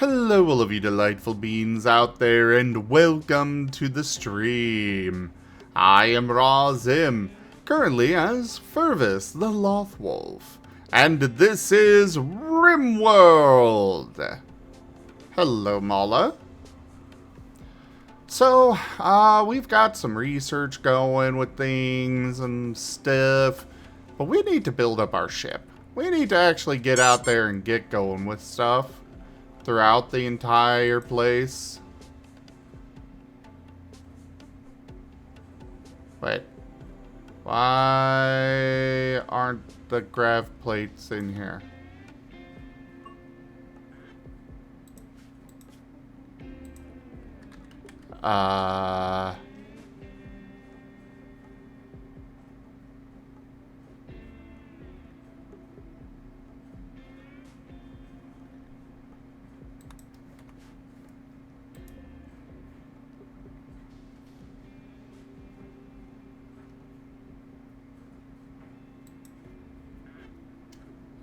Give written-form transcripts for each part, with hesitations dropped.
Hello all of you delightful beings out there, and welcome to the stream. I am RoR2, currently as Furvis the Lothwolf, and this is RimWorld. Hello Mala. So, we've got some research going with things and stuff, but we need to build up our ship. We need to actually get out there and get going with stuff throughout the entire place. Wait. Why aren't the grav plates in here?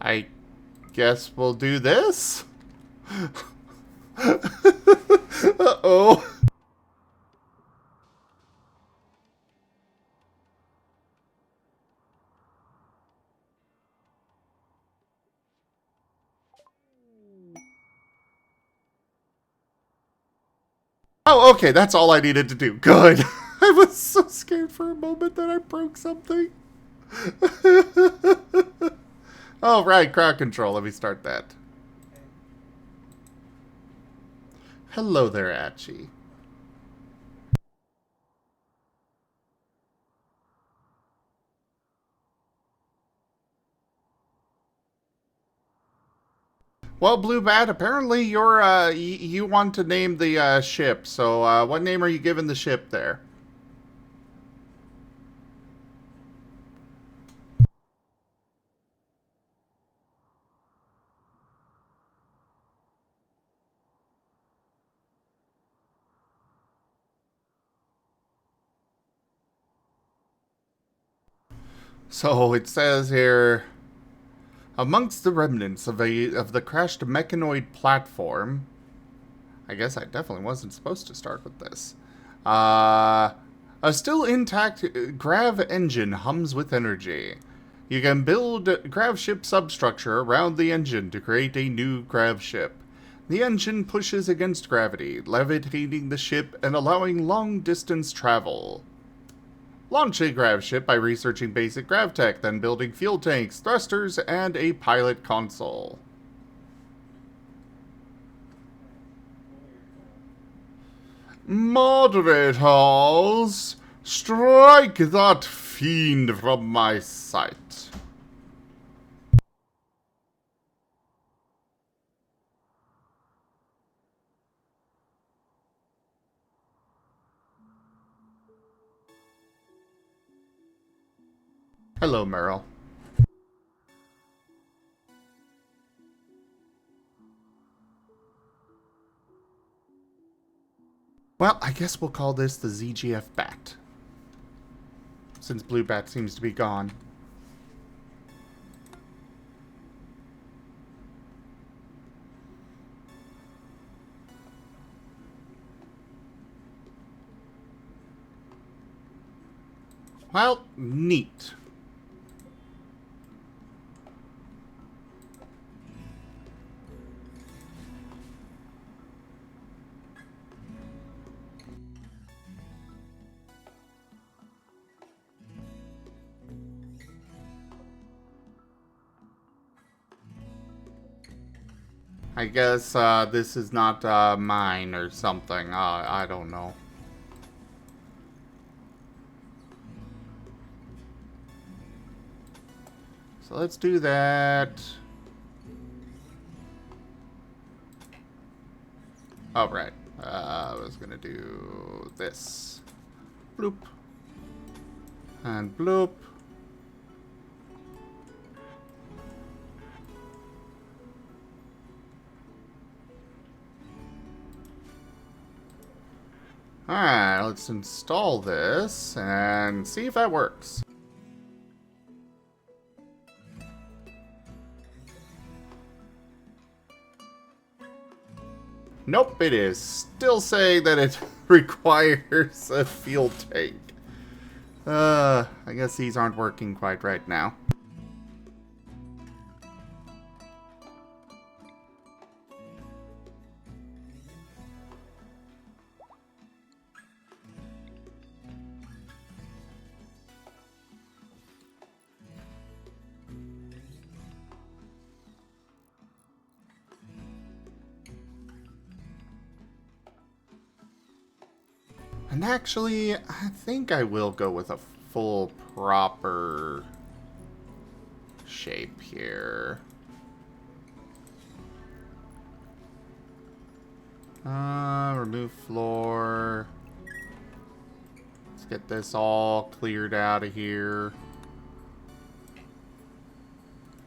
I guess we'll do this? Uh-oh. Oh, okay, that's all I needed to do. Good. I was so scared for a moment that I broke something. Oh, right, crowd control. Let me start that. Hello there, Achi. Well, Blue Bat, apparently you're, you want to name the, ship. So, what name are you giving the ship there? So, it says here, amongst the remnants of the crashed mechanoid platform, I guess I definitely wasn't supposed to start with this. A still intact grav engine hums with energy. You can build gravship substructure around the engine to create a new gravship. The engine pushes against gravity, levitating the ship and allowing long-distance travel. Launch a gravship by researching basic gravtech, then building fuel tanks, thrusters, and a pilot console. Moderators, strike that fiend from my sight. Hello, Meryl. Well, I guess we'll call this the ZGF Bat, since Blue Bat seems to be gone. Well, neat. I guess this is not mine or something. I don't know. So let's do that. Oh, right. I was gonna do this. Bloop. And bloop. Alright, let's install this and see if that works. Nope, it is still saying that it requires a fuel tank. I guess these aren't working quite right now. And actually, I think I will go with a full proper shape here. Remove floor. Let's get this all cleared out of here.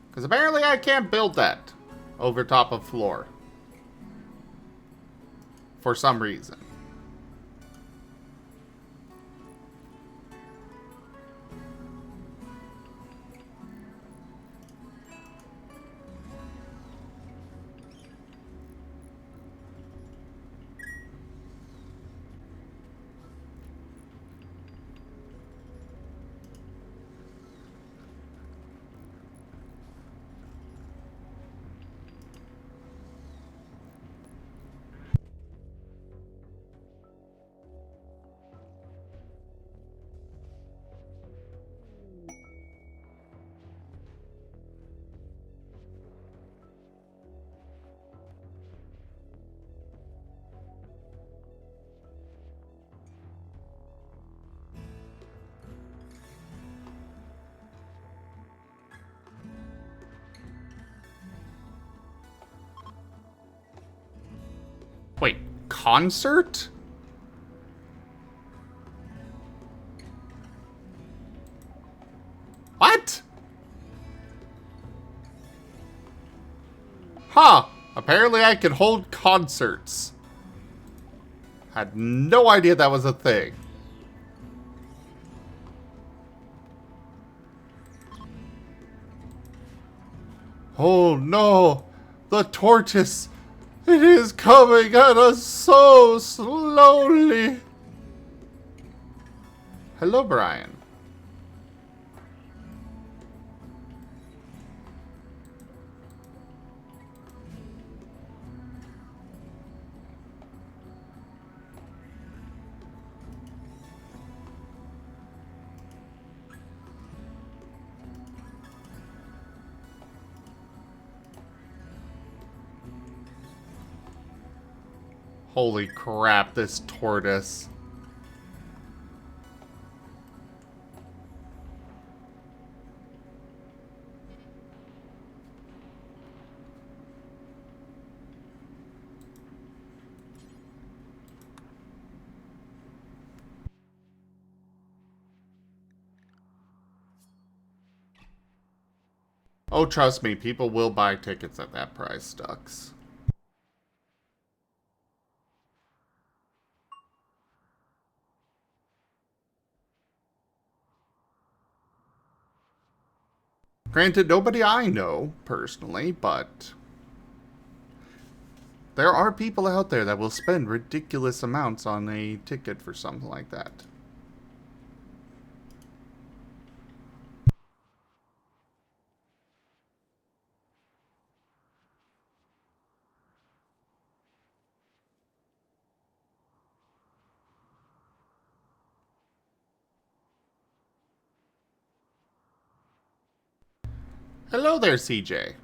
Because apparently I can't build that over top of floor. For some reason. Wait, concert? What? Huh. Apparently I can hold concerts. Had no idea that was a thing. Oh no! The tortoise! It is coming at us so slowly! Hello, Brian. Holy crap, this tortoise. Oh, trust me, people will buy tickets at that price, Ducks. Granted, nobody I know, personally, but there are people out there that will spend ridiculous amounts on a ticket for something like that. Hello there, CJ.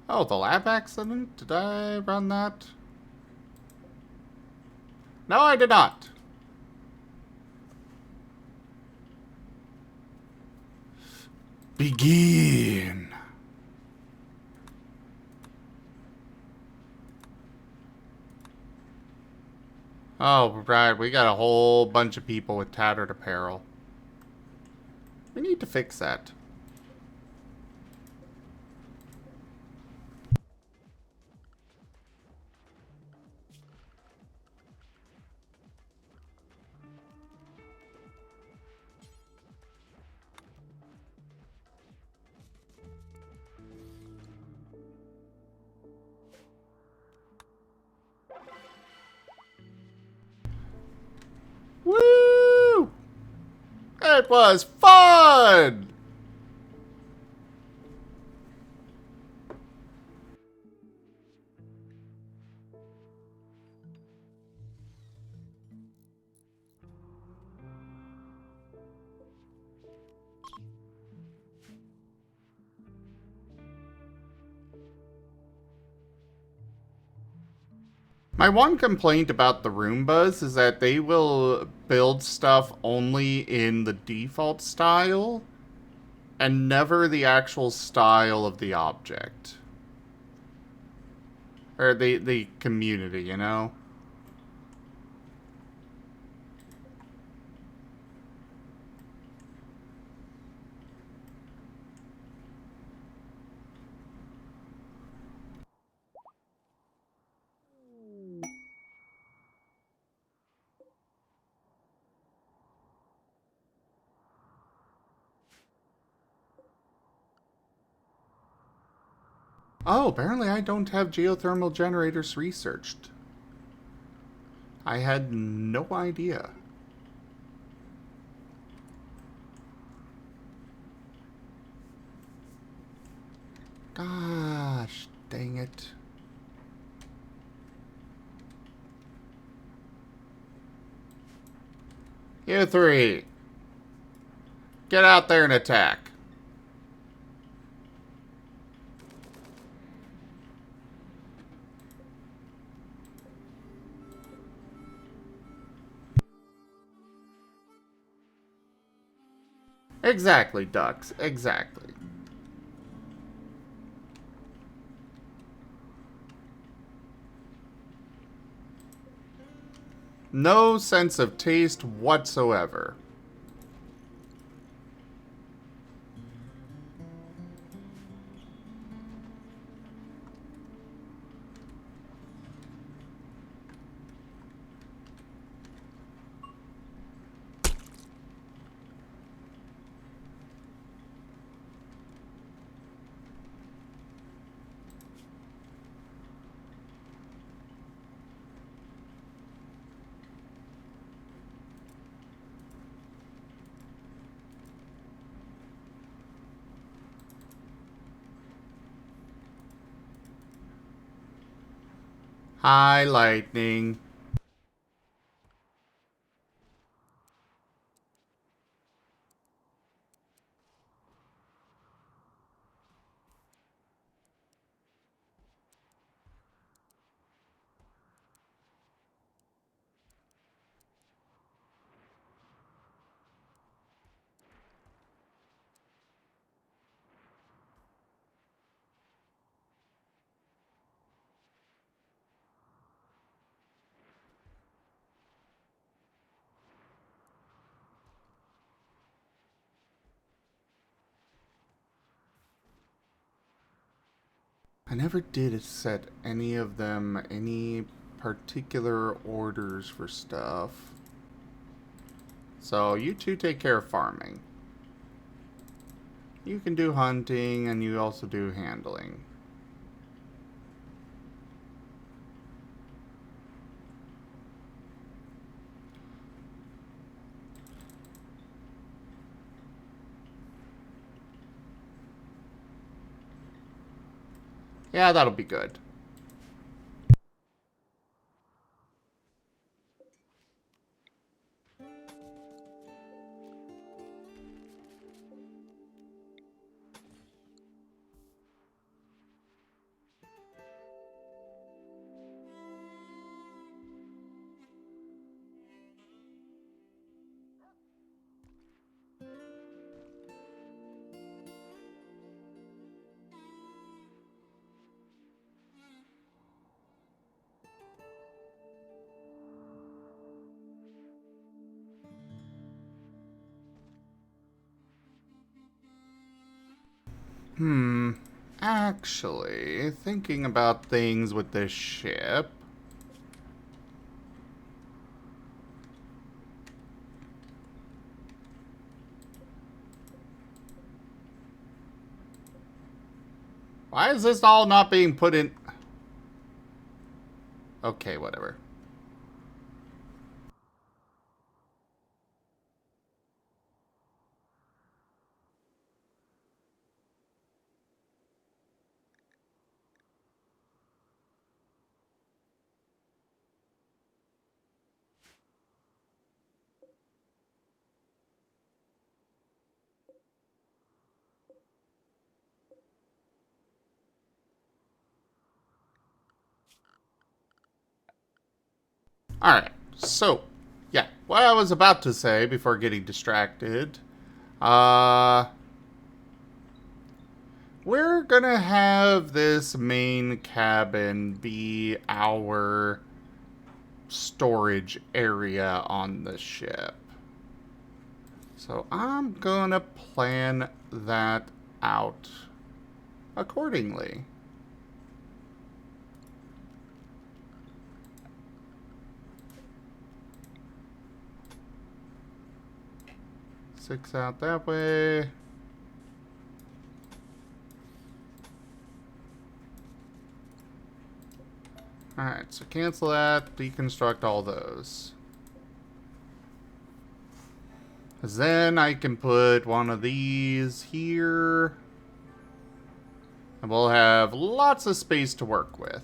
Oh, the lab accident? Did I run that? No, I did not. Begin. Oh, right. We got a whole bunch of people with tattered apparel. We need to fix that. It was fun! My one complaint about the Roombas is that they will build stuff only in the default style and never the actual style of the object. Or the community, you know? Oh, apparently I don't have geothermal generators researched. I had no idea. Gosh, dang it. You three, get out there and attack. Exactly, ducks. Exactly. No sense of taste whatsoever. Hi, lightning. I never did set any of them any particular orders for stuff. So you two take care of farming. You can do hunting and you also do handling. Yeah, that'll be good. Actually, thinking about things with this ship. Why is this all not being put in? Okay, whatever. Alright, so, yeah, what I was about to say before getting distracted, we're gonna have this main cabin be our storage area on the ship. So I'm gonna plan that out accordingly. Six out that way. Alright, so cancel that, deconstruct all those. Then I can put one of these here. And we'll have lots of space to work with.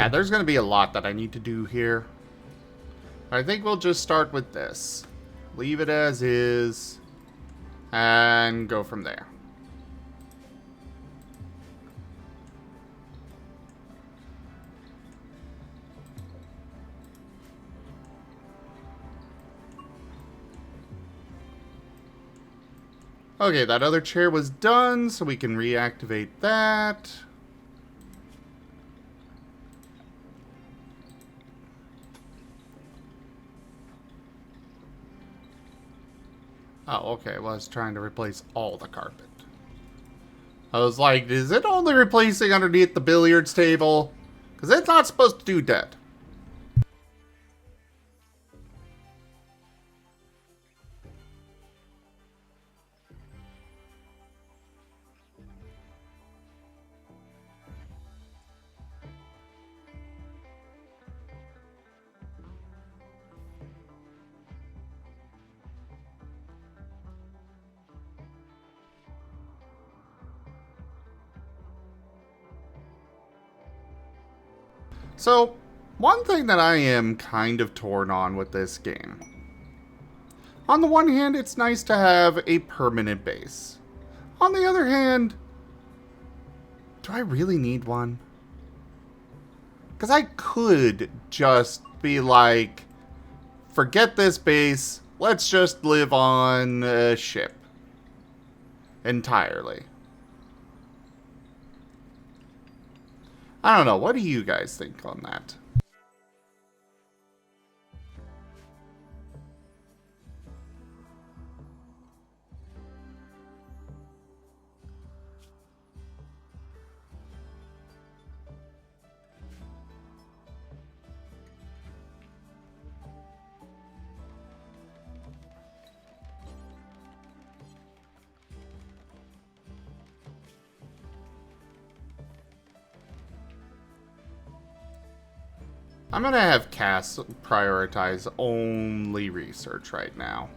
Yeah, there's going to be a lot that I need to do here. I think we'll just start with this. Leave it as is. And go from there. Okay, that other chair was done, so we can reactivate that. Oh, okay. Well, I was trying to replace all the carpet. I was like, is it only replacing underneath the billiards table? Because it's not supposed to do that. So, one thing that I am kind of torn on with this game. On the one hand, it's nice to have a permanent base. On the other hand, do I really need one? Because I could just be like, forget this base, let's just live on a ship. Entirely. I don't know, what do you guys think on that? I'm gonna have Cass prioritize only research right now.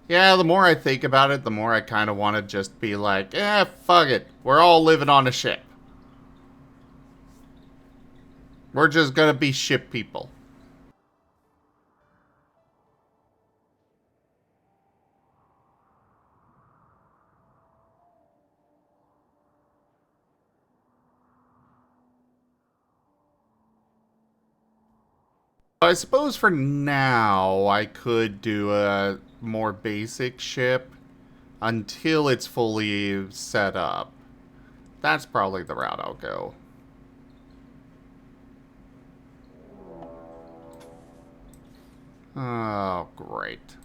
Yeah, the more I think about it, the more I kind of want to just be like, fuck it. We're all living on a ship. We're just gonna be ship people. I suppose for now, I could do a more basic ship until it's fully set up. That's probably the route I'll go. Oh, great.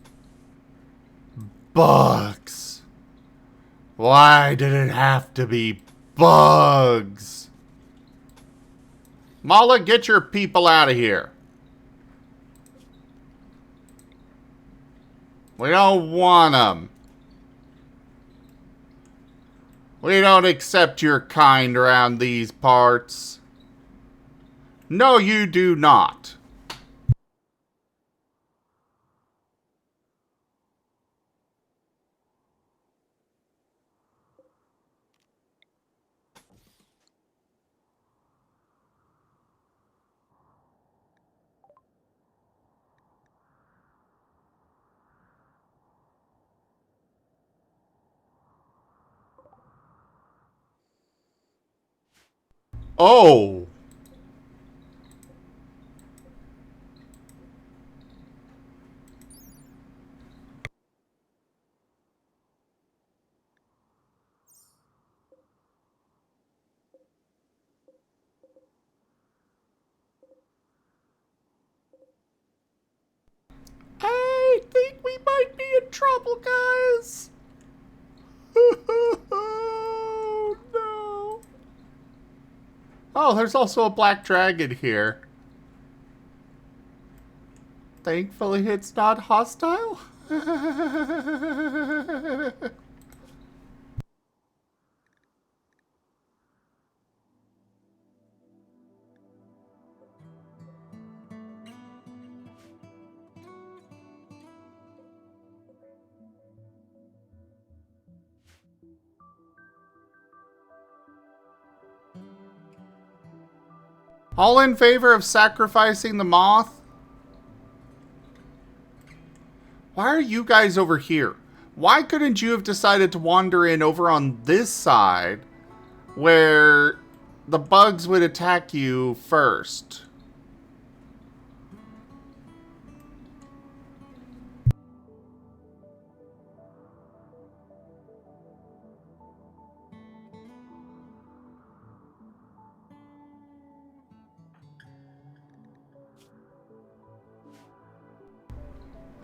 Bugs. Why did it have to be bugs? Mala, get your people out of here. We don't want them. We don't accept your kind around these parts. No, you do not. Oh. I think we might be in trouble, guys. Oh, no. Oh, there's also a black dragon here. Thankfully, it's not hostile. All in favor of sacrificing the moth? Why are you guys over here? Why couldn't you have decided to wander in over on this side where the bugs would attack you first?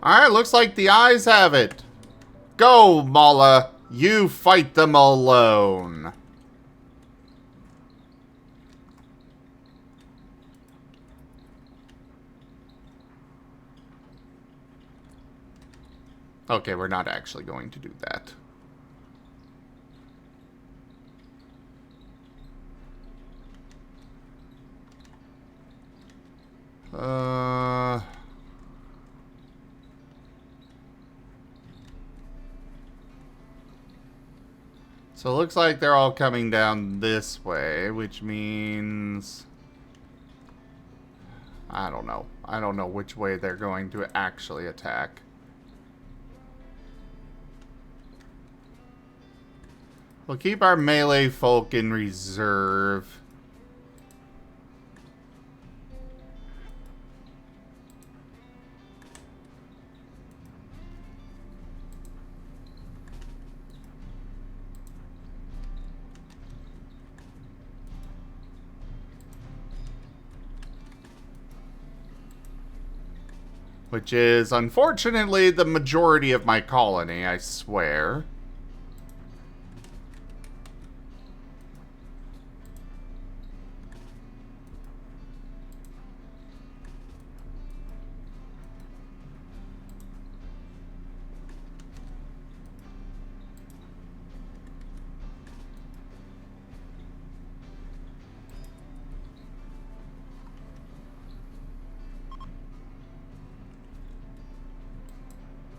Alright, looks like the eyes have it. Go, Mala. You fight them alone. Okay, we're not actually going to do that. So it looks like they're all coming down this way, which means... I don't know. I don't know which way they're going to actually attack. We'll keep our melee folk in reserve. Which is, unfortunately, the majority of my colony, I swear.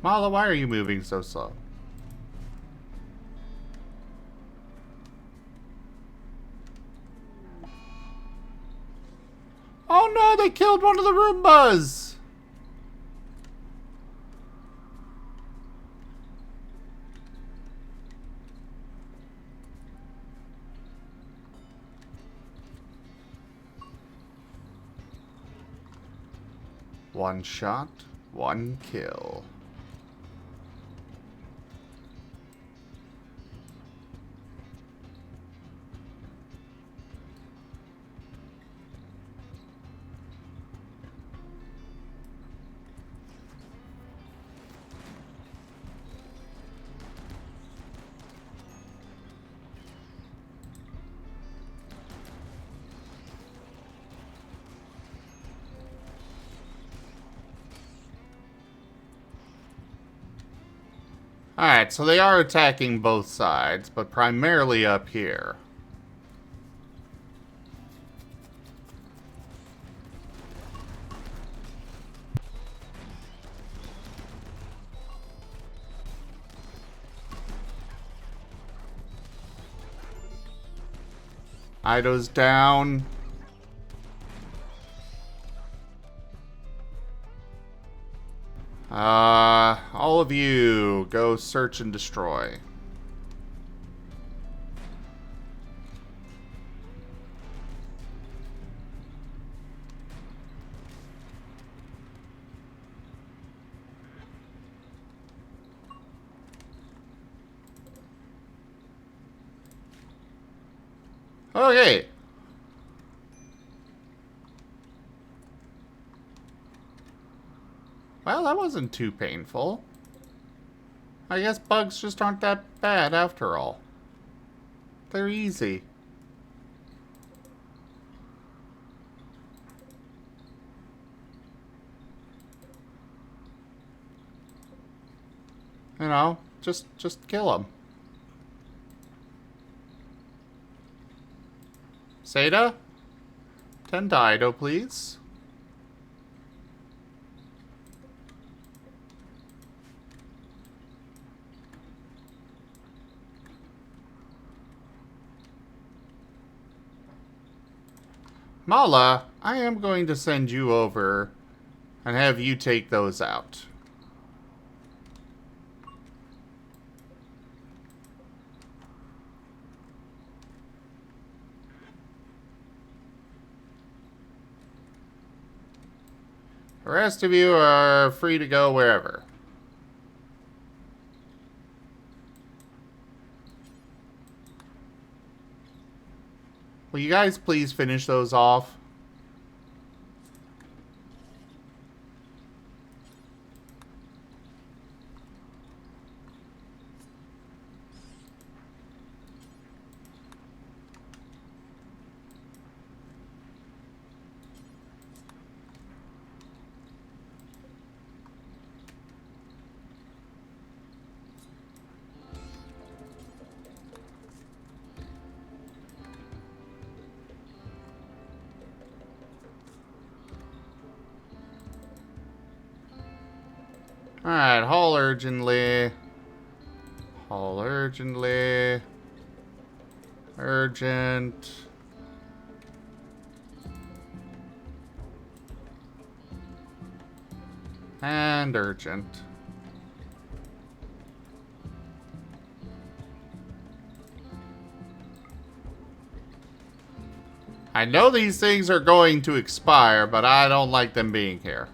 Mala, why are you moving so slow? Oh no, they killed one of the Roombas! One shot, one kill. Alright, so they are attacking both sides, but primarily up here. Ido's down. All of you, go search and destroy. Okay. Well, that wasn't too painful. I guess bugs just aren't that bad after all. They're easy. You know, just kill them. Seda? 10 to Ido, please. Mala, I am going to send you over and have you take those out. The rest of you are free to go wherever. Will you guys please finish those off? Alright, haul urgently. Haul urgently. Urgent. And urgent. I know these things are going to expire, but I don't like them being here.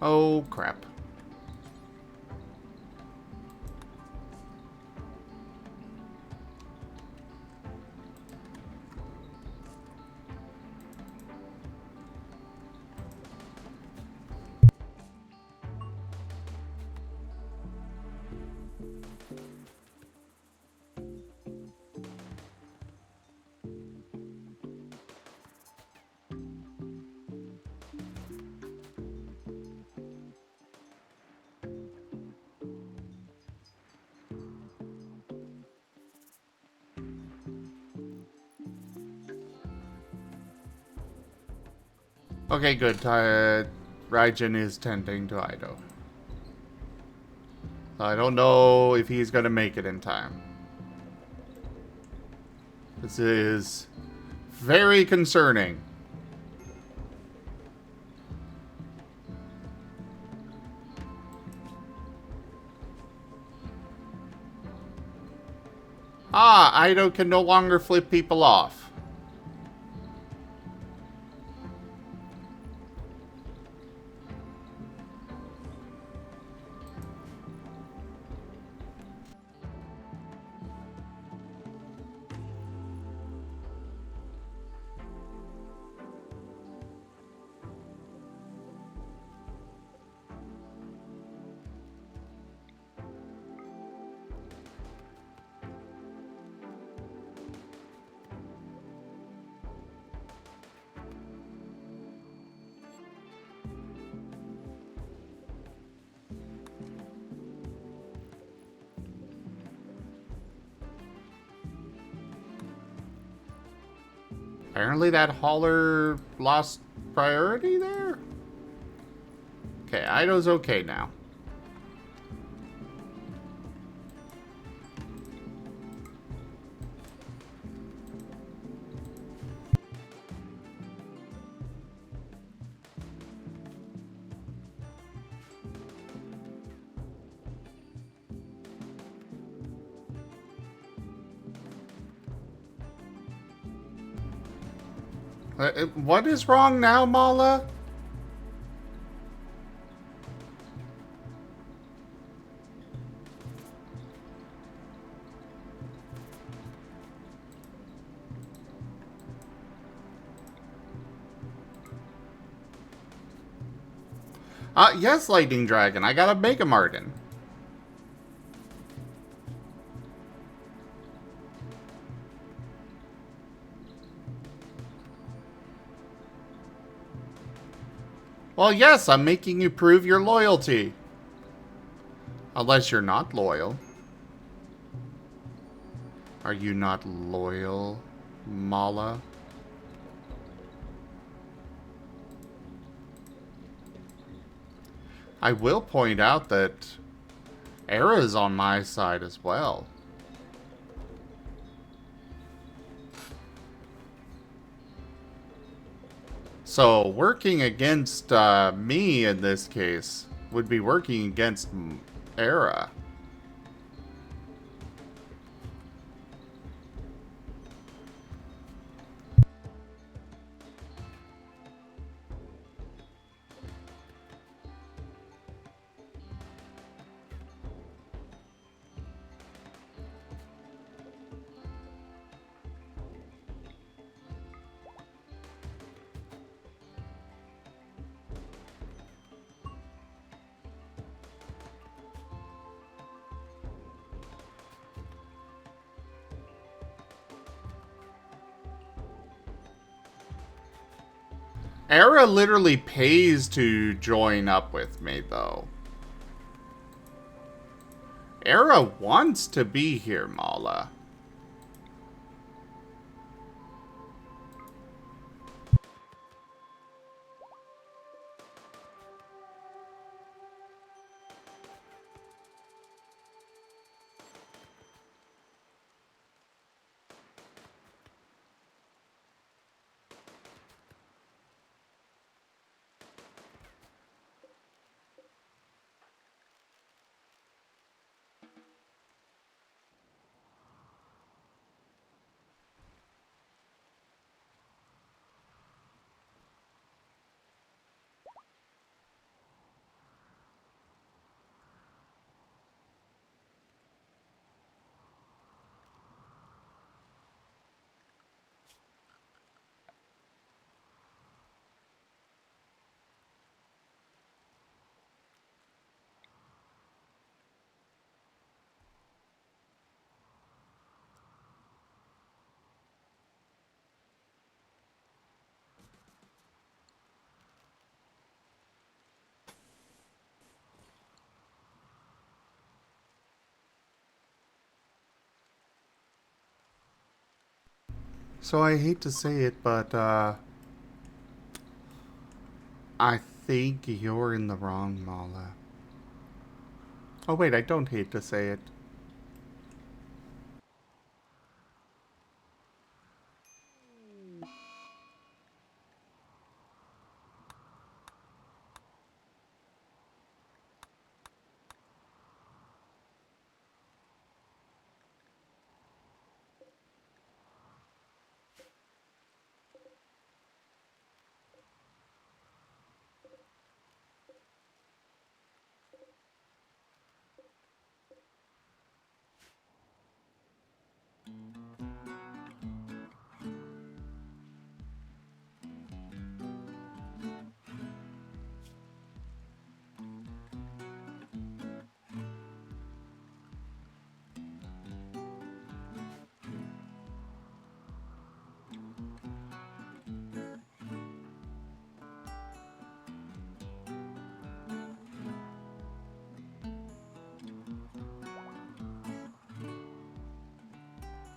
Oh, crap. Okay, good. Raijin is tending to Ido. I don't know if he's gonna make it in time. This is very concerning. Ah, Ido can no longer flip people off. Apparently that hauler lost priority there? Okay, Ido's okay now. What is wrong now, Mala? Yes, Lightning Dragon. I gotta make a Marten. Well, yes, I'm making you prove your loyalty. Unless you're not loyal. Are you not loyal, Mala? I will point out that Era is on my side as well. So, working against me in this case would be working against Era. Era literally pays to join up with me, though. Era wants to be here, Mala. So I hate to say it, but I think you're in the wrong, Mala. Oh wait, I don't hate to say it.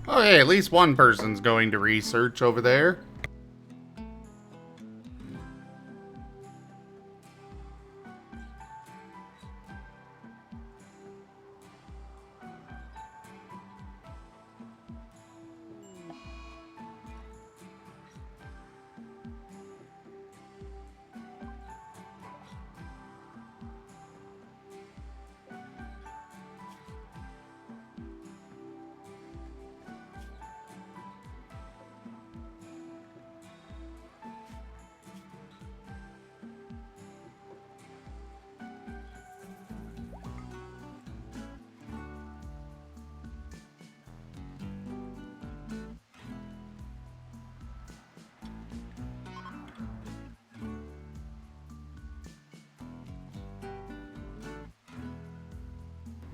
Okay, at least one person's going to research over there.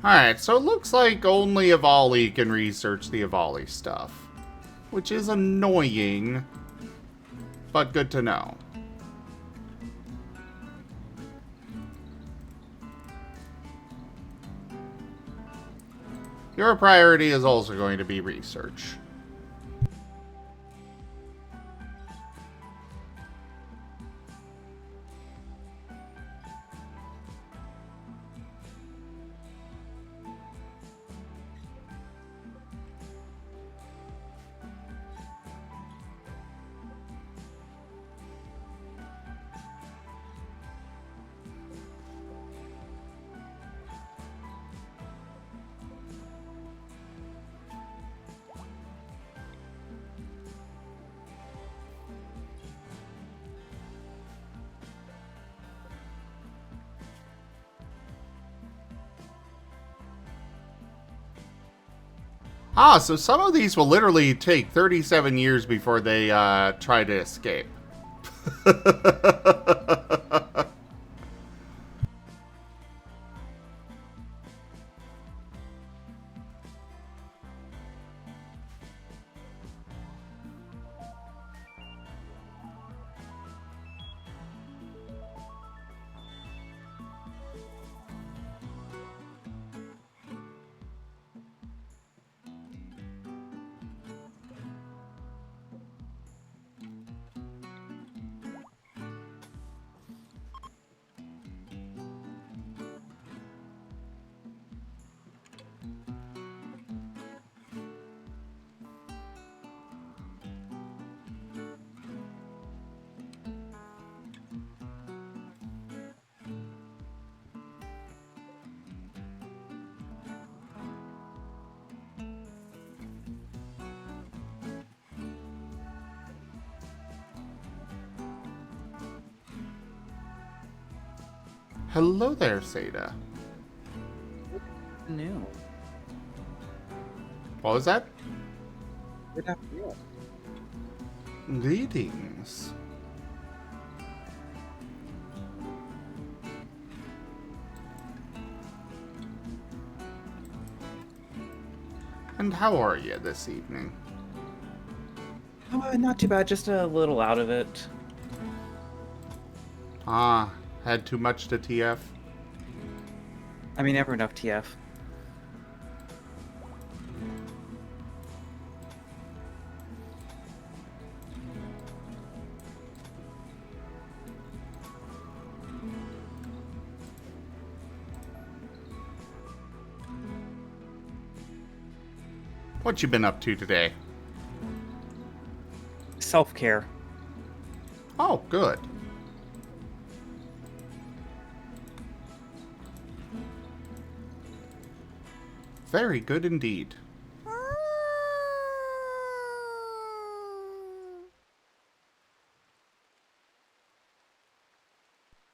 Alright, so it looks like only Avali can research the Avali stuff. Which is annoying, but good to know. Your priority is also going to be research. Ah, so some of these will literally take 37 years before they try to escape. Hello there, Seda. New. What was that? Good afternoon. Greetings. And how are you this evening? Not too bad, just a little out of it. Ah, had too much to TF? I mean, never enough TF. What you been up to today? Self-care. Oh, good. Very good indeed.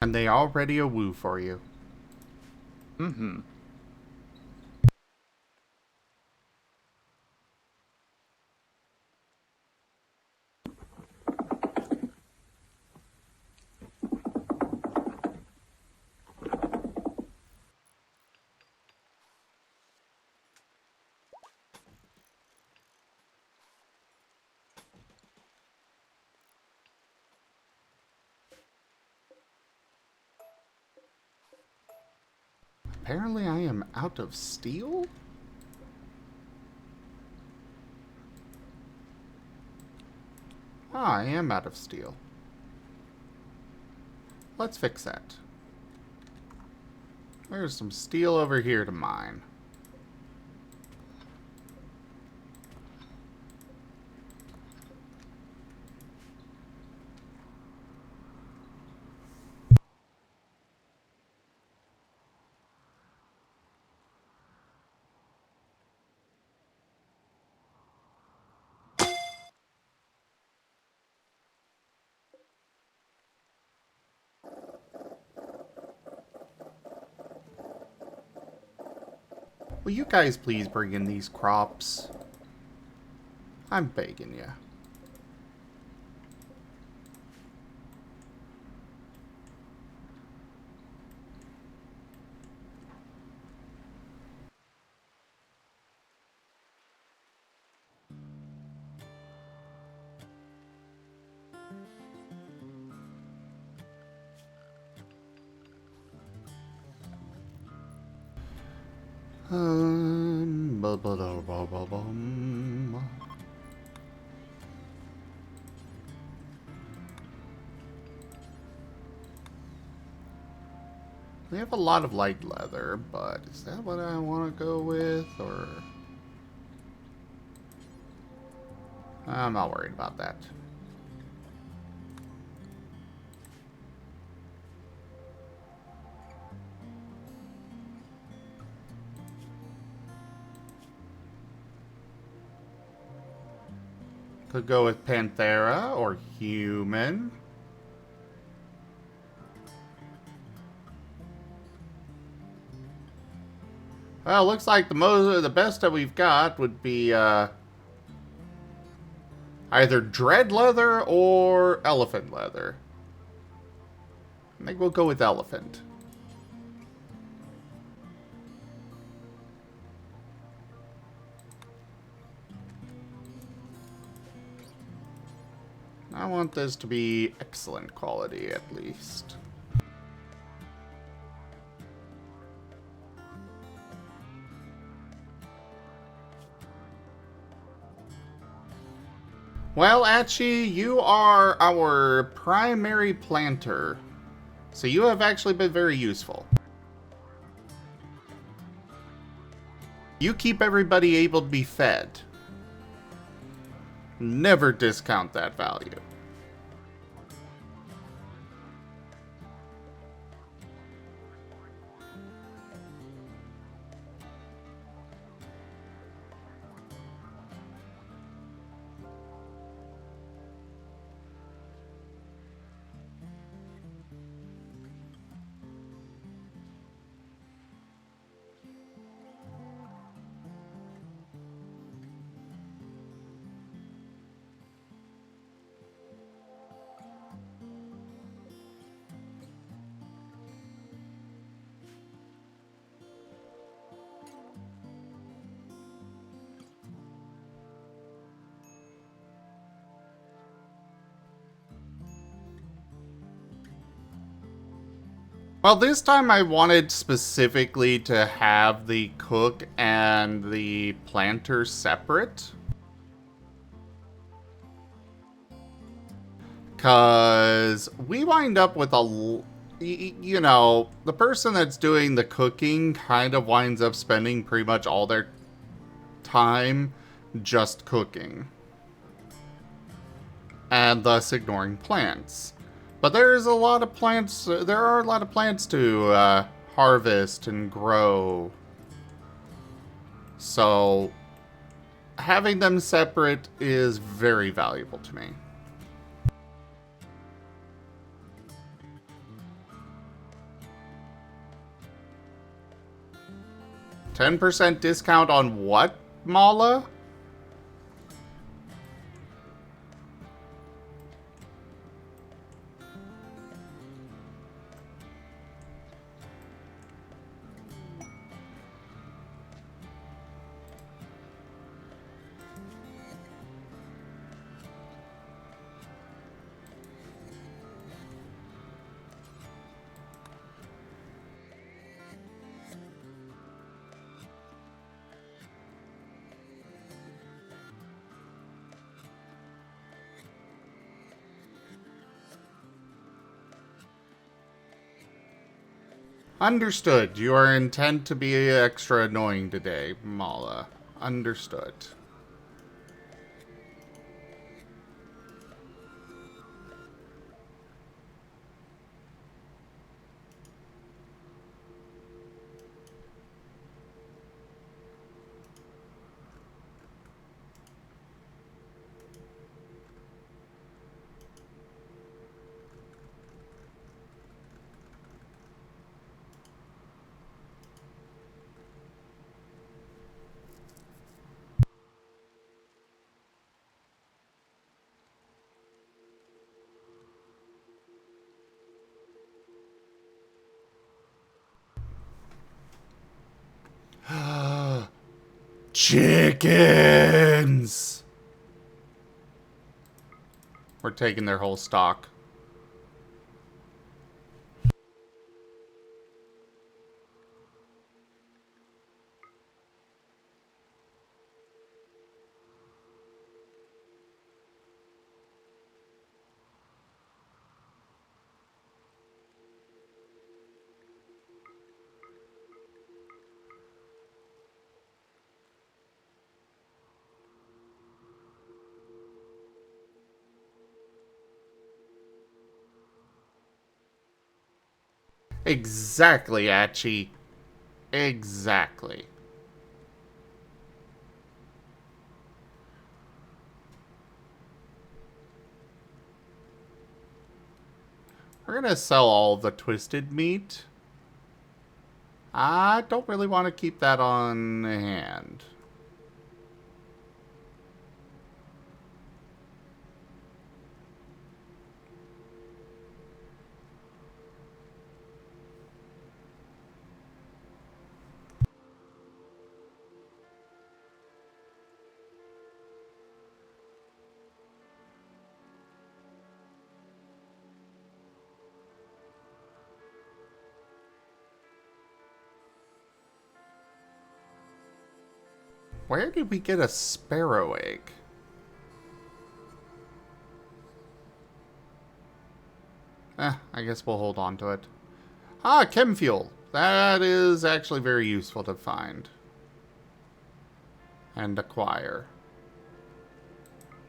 And they already a woo for you. Mm-hmm. Apparently I am out of steel? Ah, I am out of steel. Let's fix that. There's some steel over here to mine. Will you guys please bring in these crops? I'm begging you. Ba-ba-da-ba-ba-bum. We have a lot of light leather, but is that what I want to go with, or... I'm not worried about that. Could go with Panthera or human. Well, looks like the best that we've got would be either dread leather or elephant leather. I think we'll go with elephant. I want this to be excellent quality, at least. Well, Achi, you are our primary planter. So you have actually been very useful. You keep everybody able to be fed. Never discount that value. Well, this time I wanted specifically to have the cook and the planter separate. Because we wind up with you know, the person that's doing the cooking kind of winds up spending pretty much all their time just cooking. And thus ignoring plants. But there's a lot of plants, there are a lot of plants to harvest and grow. So having them separate is very valuable to me. 10% discount on what, Mala? Understood. Your intent to be extra annoying today, Mala. Understood. Chickens! We're taking their whole stock. Exactly, Achi. Exactly. We're gonna sell all the twisted meat. I don't really want to keep that on hand. Where did we get a sparrow egg? I guess we'll hold on to it. Ah, chem fuel. That is actually very useful to find. And acquire.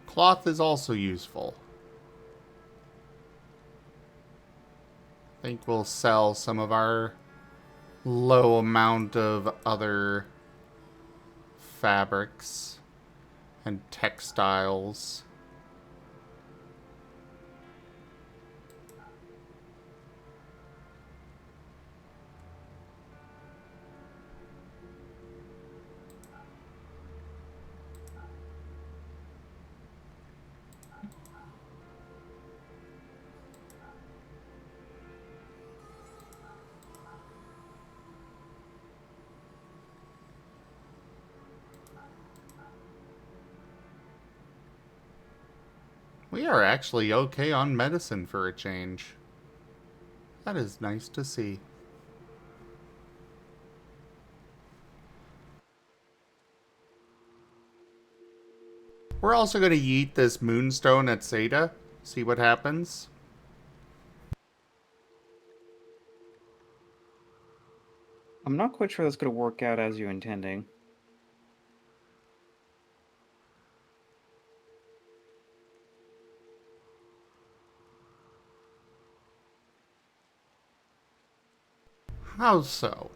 Cloth is also useful. I think we'll sell some of our low amount of other fabrics and textiles. We are actually okay on medicine for a change. That is nice to see. We're also going to yeet this moonstone at Zeta. See what happens. I'm not quite sure that's going to work out as you're intending. How so?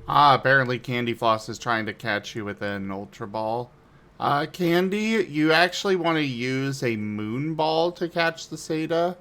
Ah, apparently Candy Floss is trying to catch you with an Ultra Ball. Candy, you actually want to use a Moon Ball to catch the Zeta.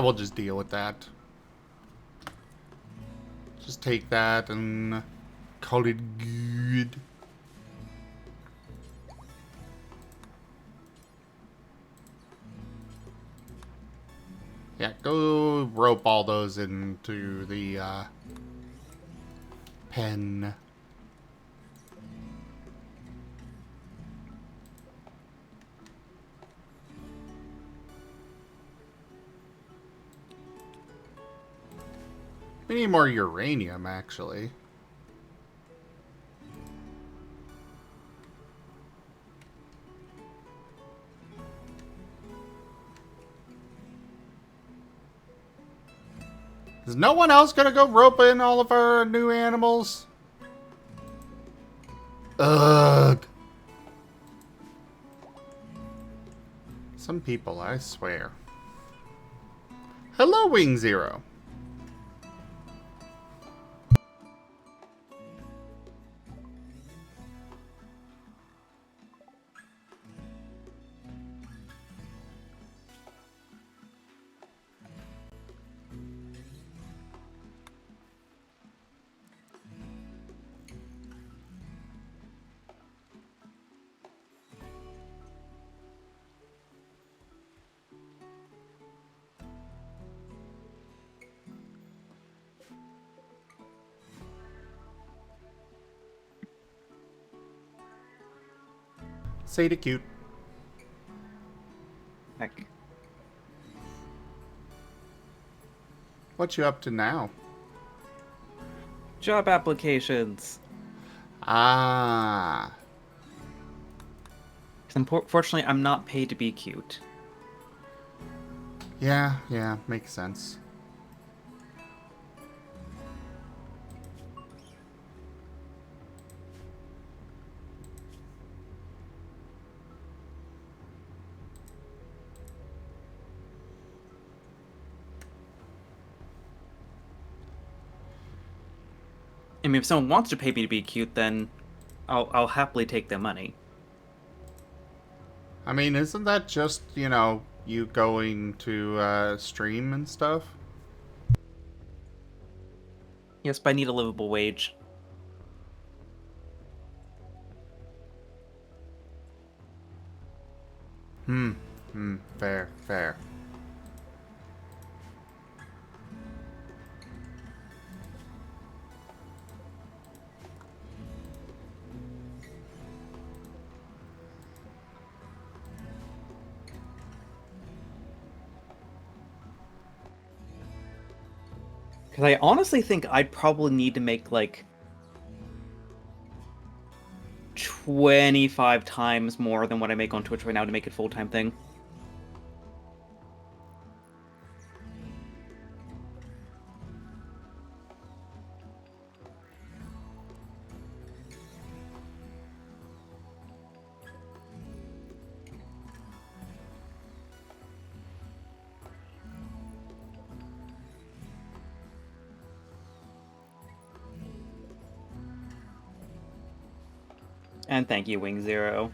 We'll just deal with that. Just take that and call it good. Yeah, go rope all those into the pen. We need more uranium, actually. Is no one else gonna go rope in all of our new animals? Ugh. Some people, I swear. Hello, Wing Zero. Say to cute. Heck. What you up to now? Job applications. Ah. 'Cause unfortunately, I'm not paid to be cute. Yeah, makes sense. I mean, if someone wants to pay me to be cute, then I'll happily take their money. I mean, isn't that just, you going to stream and stuff? Yes, but I need a livable wage. Fair. Because I honestly think I'd probably need to make like 25 times more than what I make on Twitch right now to make it a full-time thing. And thank you, Wing Zero.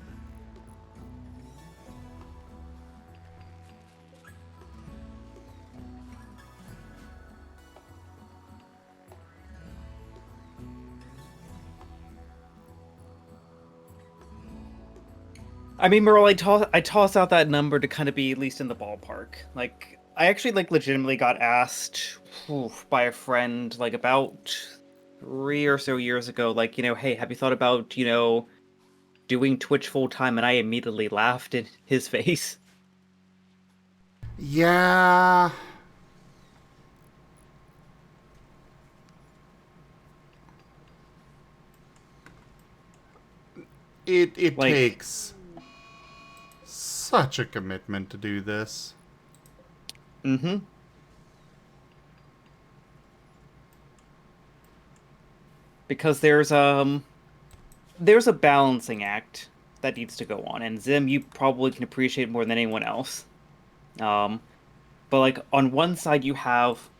I mean, Merle, I toss out that number to kind of be at least in the ballpark. Like, I actually like legitimately got asked by a friend like about 3 or so years ago, like, hey, have you thought about, doing Twitch full time? And I immediately laughed in his face. Yeah. It Like, takes such a commitment to do this. mm-hmm. Because there's a balancing act that needs to go on, and Zim, you probably can appreciate more than anyone else. Um, but like on one side you have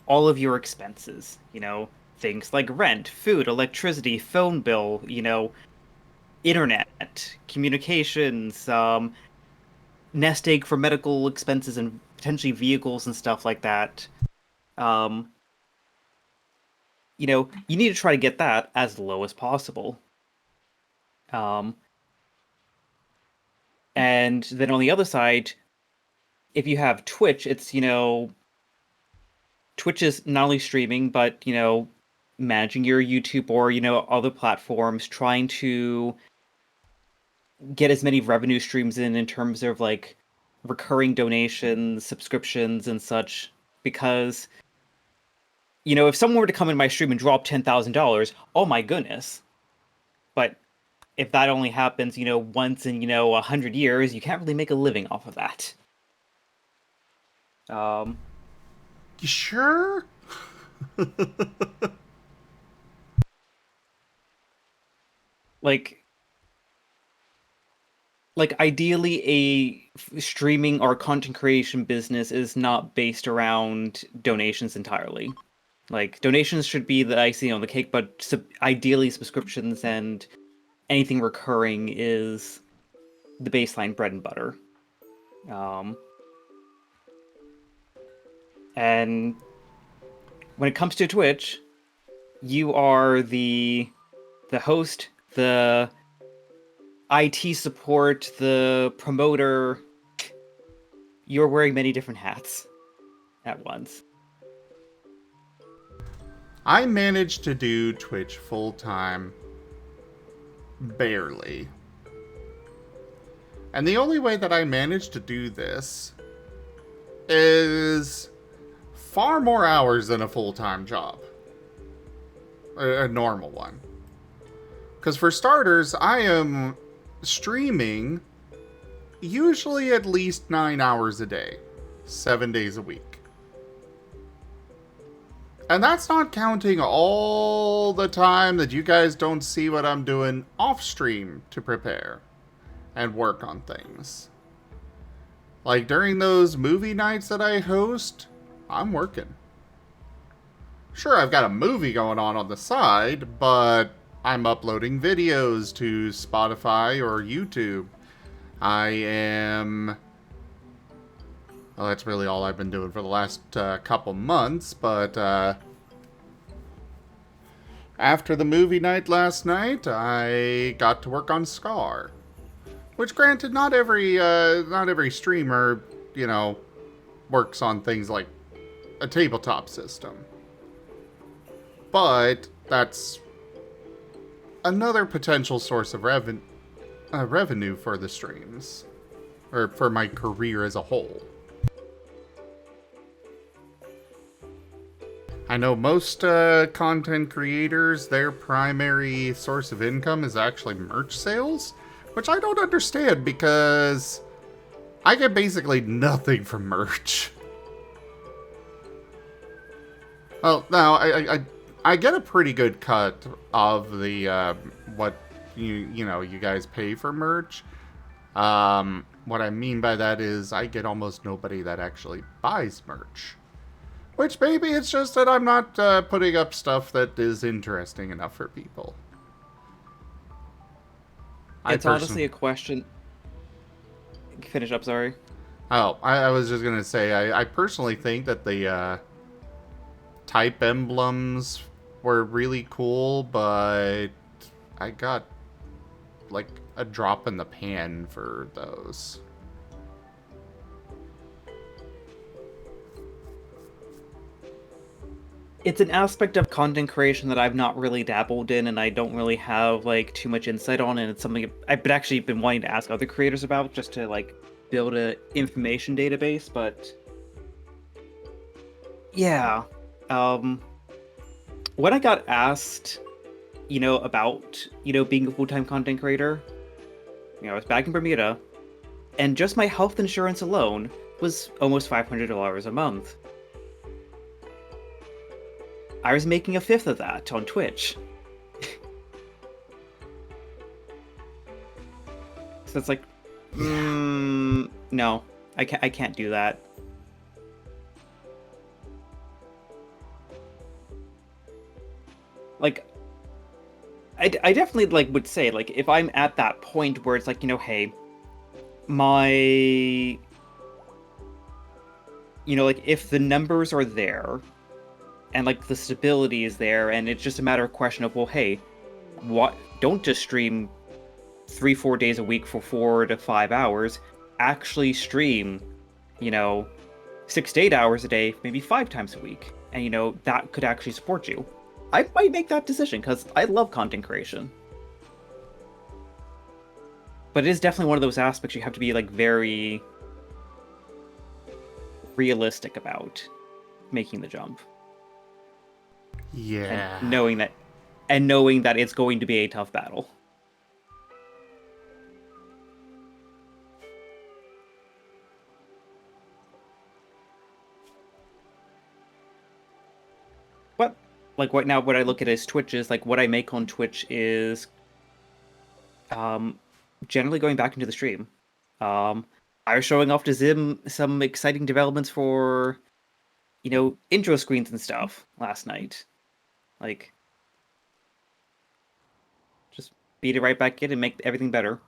all of your expenses, things like rent, food, electricity, phone bill, internet, communications, nest egg for medical expenses and potentially vehicles and stuff like that. Um, you need to try to get that as low as possible. Um, and then on the other side, if you have Twitch, it's, Twitch is not only streaming, but, managing your YouTube or, other platforms, trying to get as many revenue streams in terms of like recurring donations, subscriptions, and such. Because, if someone were to come in my stream and drop $10,000, oh my goodness. But if that only happens, once in, 100 years, you can't really make a living off of that. Um, You sure? like, ideally, a streaming or content creation business is not based around donations entirely. Like, donations should be the icing on the cake, but ideally, subscriptions and anything recurring is the baseline bread and butter. Um, and when it comes to Twitch, you are the host, the IT support, the promoter. You're wearing many different hats at once. I managed to do Twitch full time. Barely. And the only way that I managed to do this is far more hours than a full-time job. A normal one. Because for starters, I am streaming usually at least 9 hours a day, 7 days a week. And that's not counting all the time that you guys don't see what I'm doing off stream to prepare and work on things. Like during those movie nights that I host, I'm working. Sure, I've got a movie going on the side, but I'm uploading videos to Spotify or YouTube. I am... Well, that's really all I've been doing for the last couple months, but after the movie night last night, I got to work on Scar. Which, granted, not every streamer, works on things like a tabletop system. But that's another potential source of revenue for the streams, or for my career as a whole. I know most content creators, their primary source of income is actually merch sales, which I don't understand because I get basically nothing from merch. Well, no, I get a pretty good cut of the what you guys pay for merch. What I mean by that is I get almost nobody that actually buys merch. Which maybe it's just that I'm not putting up stuff that is interesting enough for people. It's honestly a question. Finish up, sorry. Oh, I was just going to say, I personally think that the type emblems were really cool, but I got like a drop in the pan for those. It's an aspect of content creation that I've not really dabbled in, and I don't really have like too much insight on, and it's something I've actually been wanting to ask other creators about, just to like build a information database. But yeah, when I got asked, about being a full-time content creator, I was back in Bermuda, and just my health insurance alone was almost $500 a month. I was making a fifth of that on Twitch. So it's like, no, I can't do that. Like, I definitely would say, if I'm at that point where it's like, hey, my, if the numbers are there, and the stability is there, and it's just a matter of question of, well, hey, what? Don't just stream 3-4 days a week for 4 to 5 hours. Actually stream, 6 to 8 hours a day, maybe 5 times a week, and that could actually support you, I might make that decision because I love content creation. But it is definitely one of those aspects you have to be like very realistic about making the jump. Yeah. And knowing that it's going to be a tough battle. But like right now, what I look at as Twitch is like what I make on Twitch is generally going back into the stream. I was showing off to Zim some exciting developments for intro screens and stuff last night. Like, just beat it right back in and make everything better.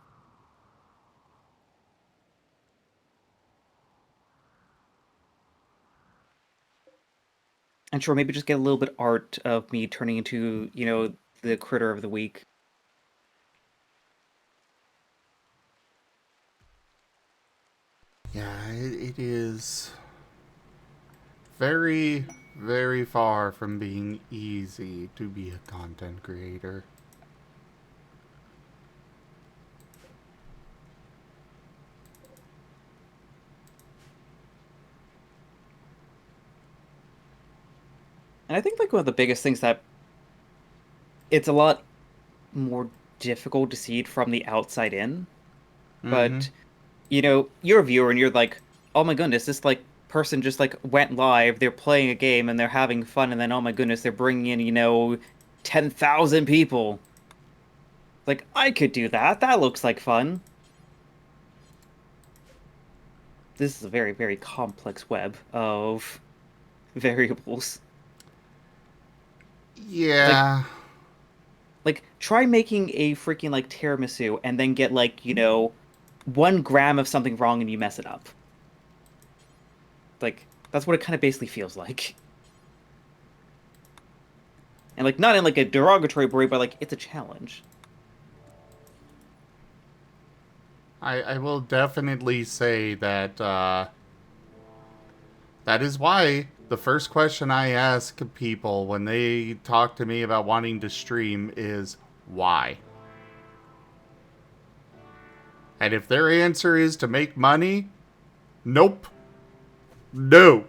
And sure, maybe just get a little bit art of me turning into, the critter of the week. Yeah, it is very, very far from being easy to be a content creator. And I think like one of the biggest things that it's a lot more difficult to see it from the outside in. Mm-hmm. But you're a viewer and you're like, oh my goodness, this like person just like went live, they're playing a game and they're having fun, and then oh my goodness, they're bringing in 10,000 people. Like, I could do that. That looks like fun. This is a very, very complex web of variables. Yeah. Like try making a freaking like tiramisu and then get like 1 gram of something wrong and you mess it up. Like that's what it kind of basically feels like. And like not in like a derogatory way, but like it's a challenge. I will definitely say that that is why the first question I ask people when they talk to me about wanting to stream is why. And if their answer is to make money, nope. No.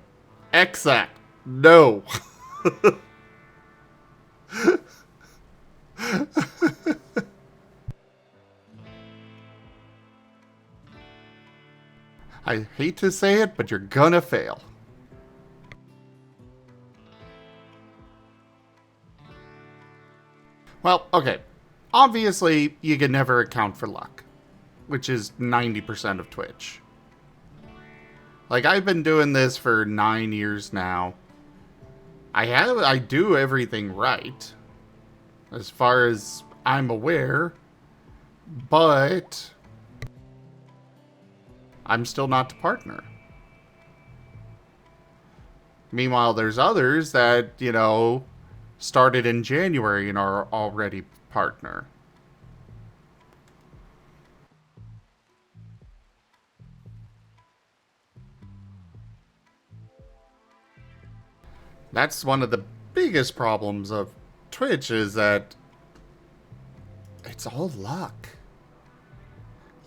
X that. No. I hate to say it, but you're gonna fail. Well, okay. Obviously, you can never account for luck, which is 90% of Twitch. Like, I've been doing this for 9 years now. I do everything right, as far as I'm aware, but I'm still not the partner. Meanwhile, there's others that, started in January and are already partner. That's one of the biggest problems of Twitch is that it's all luck.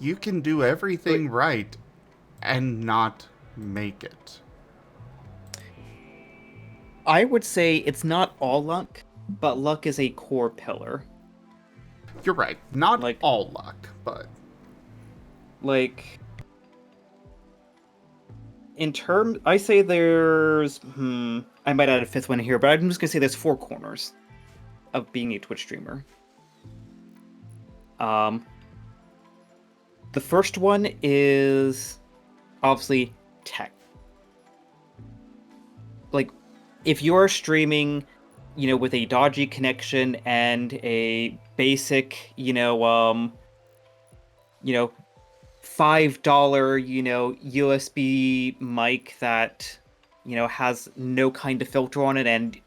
You can do everything right and not make it. I would say it's not all luck, but luck is a core pillar. You're right. Not Like all luck, but like in terms, I say there's I might add a fifth one here, but I'm just gonna say there's 4 corners of being a Twitch streamer. The first one is obviously tech. Like, if you are streaming, with a dodgy connection and a basic, $5, USB mic that, has no kind of filter on it, and,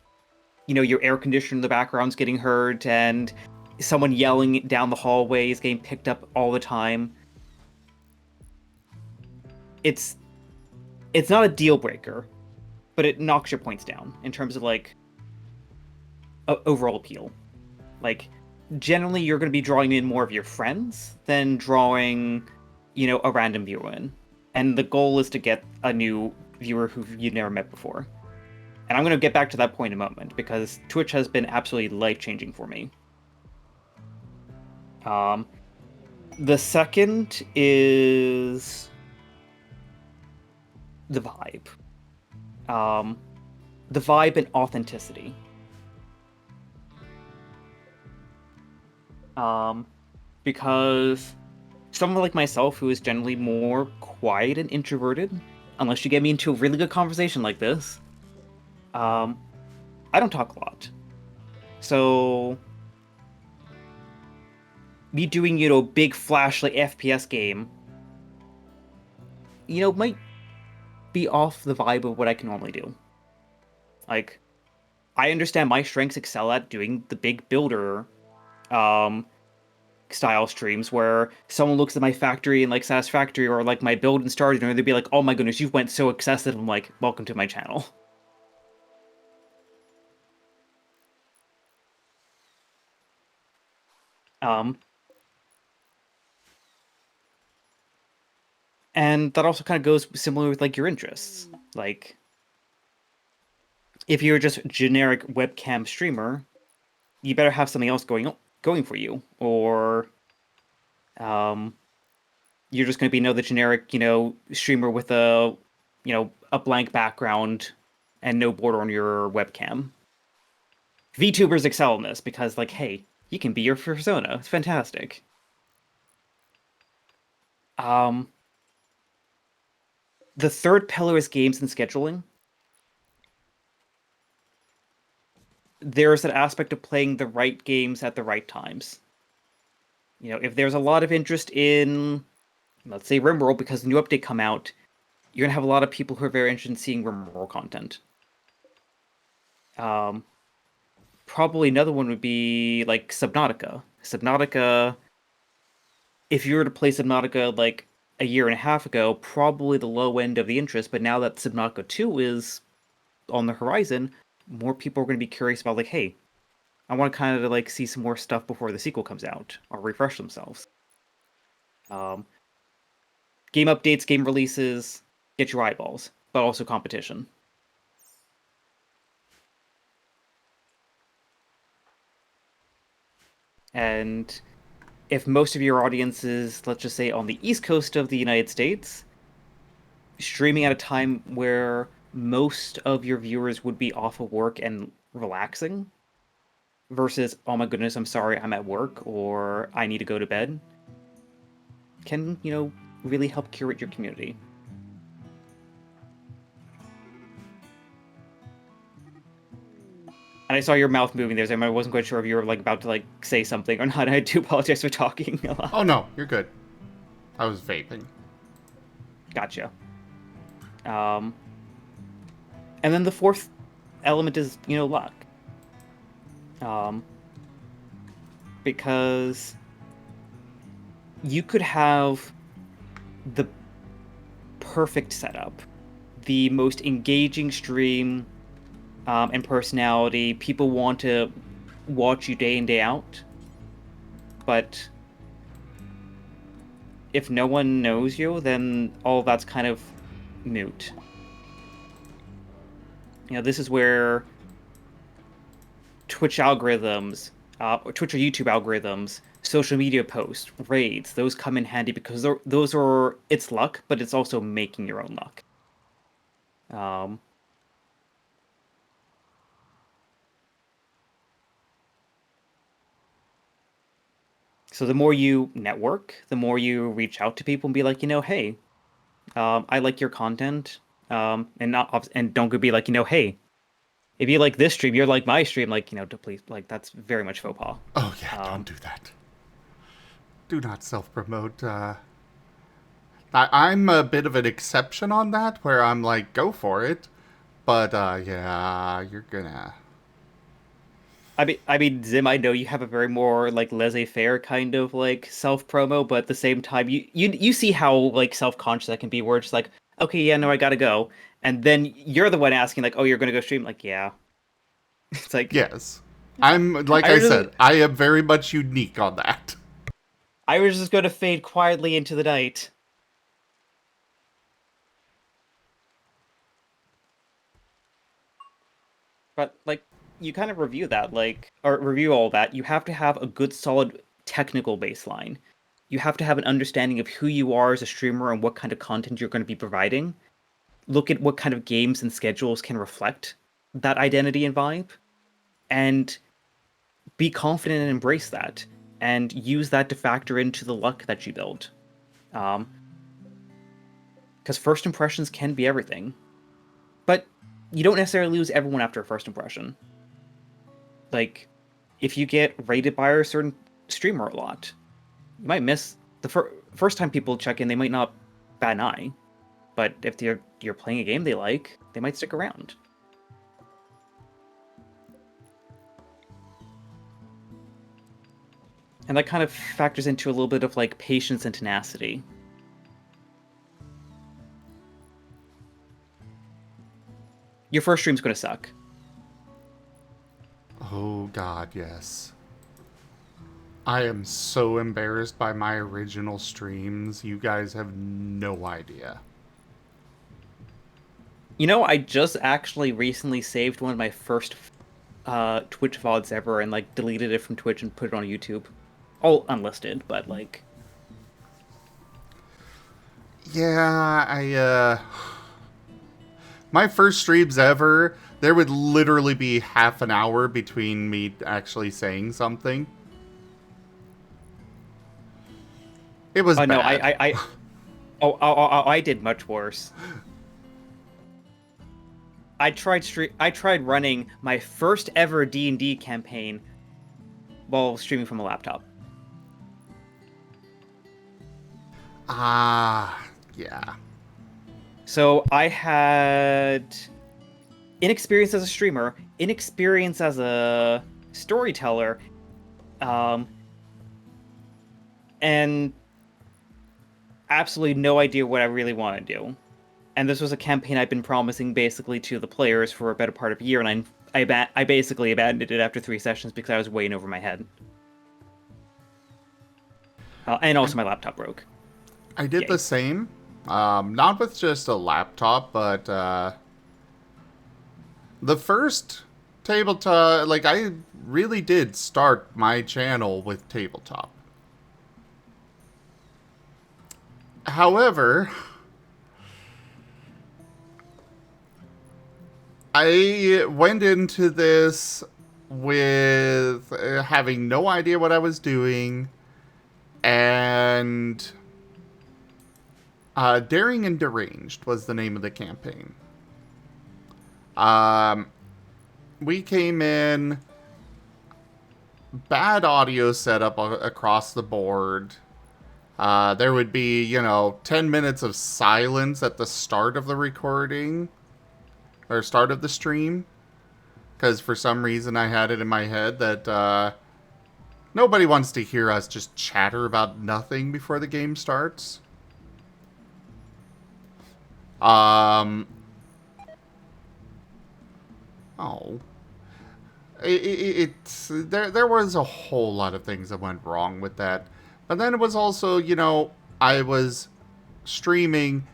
your air conditioner in the background's getting heard, and someone yelling down the hallway is getting picked up all the time. It's it's not a deal breaker, but it knocks your points down in terms of like overall appeal. Like generally you're going to be drawing in more of your friends than drawing, a random viewer in. And the goal is to get a new viewer who you've never met before. And I'm going to get back to that point in a moment because Twitch has been absolutely life-changing for me. The second is the vibe. The vibe and authenticity. Because someone like myself who is generally more quiet and introverted, unless you get me into a really good conversation like this, I don't talk a lot. So me doing, big flashlight FPS game, might be off the vibe of what I can normally do. Like, I understand my strengths excel at doing the big builder style streams where someone looks at my factory and like Satisfactory or like my build and started and they'd be like, oh my goodness, you went so excessive. I'm like, welcome to my channel. And that also kind of goes similar with like your interests. Like if you're just a generic webcam streamer, you better have something else going for you, or you're just going to be the generic, streamer with a blank background and no border on your webcam. VTubers excel in this because, like, hey, you can be your persona. It's fantastic. The third pillar is games and scheduling. There's an aspect of playing the right games at the right times. If there's a lot of interest in, let's say, RimWorld, because the new update come out, you're gonna have a lot of people who are very interested in seeing RimWorld content. Probably another one would be like Subnautica. Subnautica, if you were to play Subnautica like a year and a half ago, probably the low end of the interest, but now that Subnautica 2 is on the horizon, more people are going to be curious about like, hey, I want to kind of like see some more stuff before the sequel comes out or refresh themselves. Game updates, game releases, get your eyeballs, but also competition. And if most of your audience is, let's just say, on the East Coast of the United States, streaming at a time where most of your viewers would be off of work and relaxing versus, oh my goodness, I'm sorry, I'm at work or I need to go to bed, can, really help curate your community. And I saw your mouth moving there, so I wasn't quite sure if you were like about to like say something or not. I do apologize for talking a lot. Oh no, you're good. I was vaping. Gotcha. And then the fourth element is, luck. Because you could have the perfect setup, the most engaging stream, and personality. People want to watch you day in, day out. But if no one knows you, then all that's kind of moot. This is where Twitch algorithms, or Twitch or YouTube algorithms, social media posts, raids, those come in handy because those are, it's luck, but it's also making your own luck. So the more you network, the more you reach out to people and be like, hey, I like your content, and don't go be like, hey, if you like this stream, you're like my stream, like, to please, like, that's very much faux pas. Oh yeah, don't do that. Do not self-promote. I'm a bit of an exception on that, where I'm like, go for it. But yeah, you're gonna. I mean, Zim, I know you have a very more like laissez-faire kind of like self promo, but at the same time, you see how like self-conscious that can be. Where it's like, okay, yeah, no, I gotta go. And then you're the one asking, like, oh, you're gonna go stream? Like, yeah. It's like, Yes. Like I I was just, said, I am very much unique on that. I was just gonna fade quietly into the night. But, like, you kind of review that, like, or review all that. You have to have a good, solid technical baseline. You have to have an understanding of who you are as a streamer and what kind of content you're going to be providing. Look at what kind of games and schedules can reflect that identity and vibe, and be confident and embrace that, and use that to factor into the luck that you build. Because first impressions can be everything, but you don't necessarily lose everyone after a first impression. Like, if you get rated by a certain streamer a lot, you might miss the first time people check in. They might not bat an eye, but if you're playing a game they like, they might stick around. And that kind of factors into a little bit of like patience and tenacity. Your first stream's going to suck. Oh god, yes. I am so embarrassed by my original streams. You guys have no idea. You know, I just actually recently saved one of my first Twitch VODs ever and like deleted it from Twitch and put it on YouTube. All unlisted, but like, Yeah, my first streams ever, there would literally be half an hour between me actually saying something. It was oh no, bad. I did much worse. I tried running my first ever D&D campaign while streaming from a laptop. Ah, yeah. So I had inexperience as a streamer, inexperience as a storyteller, and absolutely no idea what I really want to do. And this was a campaign I'd been promising basically to the players for a better part of a year, and I basically abandoned it after 3 sessions because I was way in over my head. And also my laptop broke. I did Yay. the same. Not with just a laptop, but the first tabletop, like I really did start my channel with tabletop. However, I went into this with having no idea what I was doing, and Daring and Deranged was the name of the campaign. We came in, bad audio setup across the board. There would be, 10 minutes of silence at the start of the recording, or start of the stream, because for some reason I had it in my head that nobody wants to hear us just chatter about nothing before the game starts. Oh. There was a whole lot of things that went wrong with that. But then it was also, I was streaming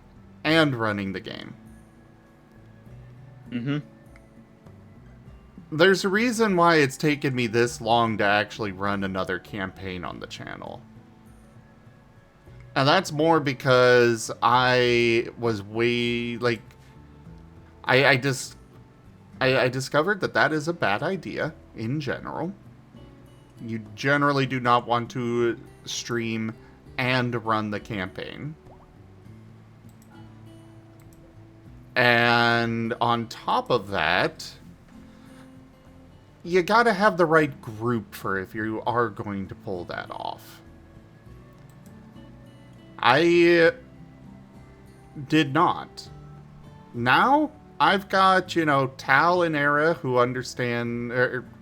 and running the game. Mm-hmm. There's a reason why it's taken me this long to actually run another campaign on the channel. And that's more because I was way, like, I discovered that is a bad idea in general. You generally do not want to stream and run the campaign. And on top of that, you gotta have the right group for if you are going to pull that off. I did not. Now, I've got, Tal and Era who understand,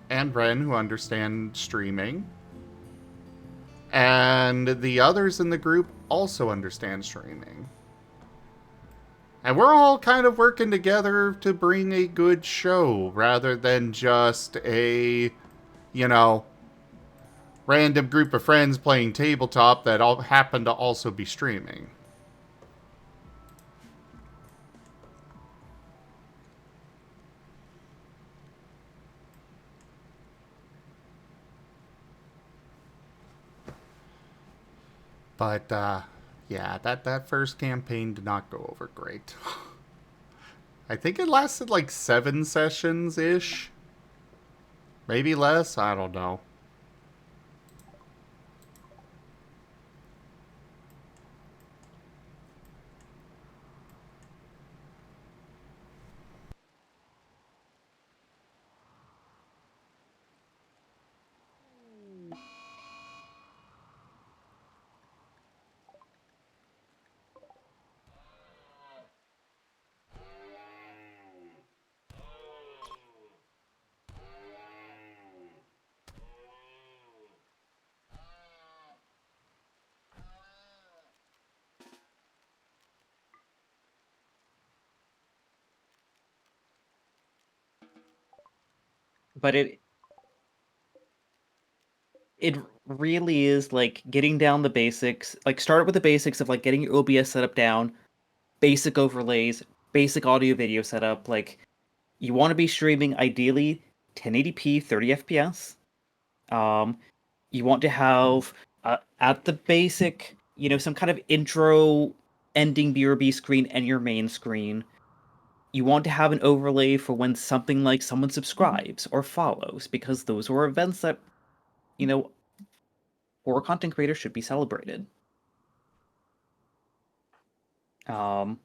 and Ren who understand streaming. And the others in the group also understand streaming. And we're all kind of working together to bring a good show rather than just a, you know, random group of friends playing tabletop that all happen to also be streaming. But yeah, that first campaign did not go over great. I think it lasted like 7 sessions ish, maybe less. I don't know. But it really is like getting down the basics. Like start with the basics of like getting your OBS setup down, basic overlays, basic audio video setup. Like you want to be streaming ideally 1080p 30 FPS. Um, you want to have at the basic, some kind of intro ending BRB screen and your main screen. You want to have an overlay for when something like someone subscribes or follows, because those are events that, you know, horror content creators should be celebrated. Because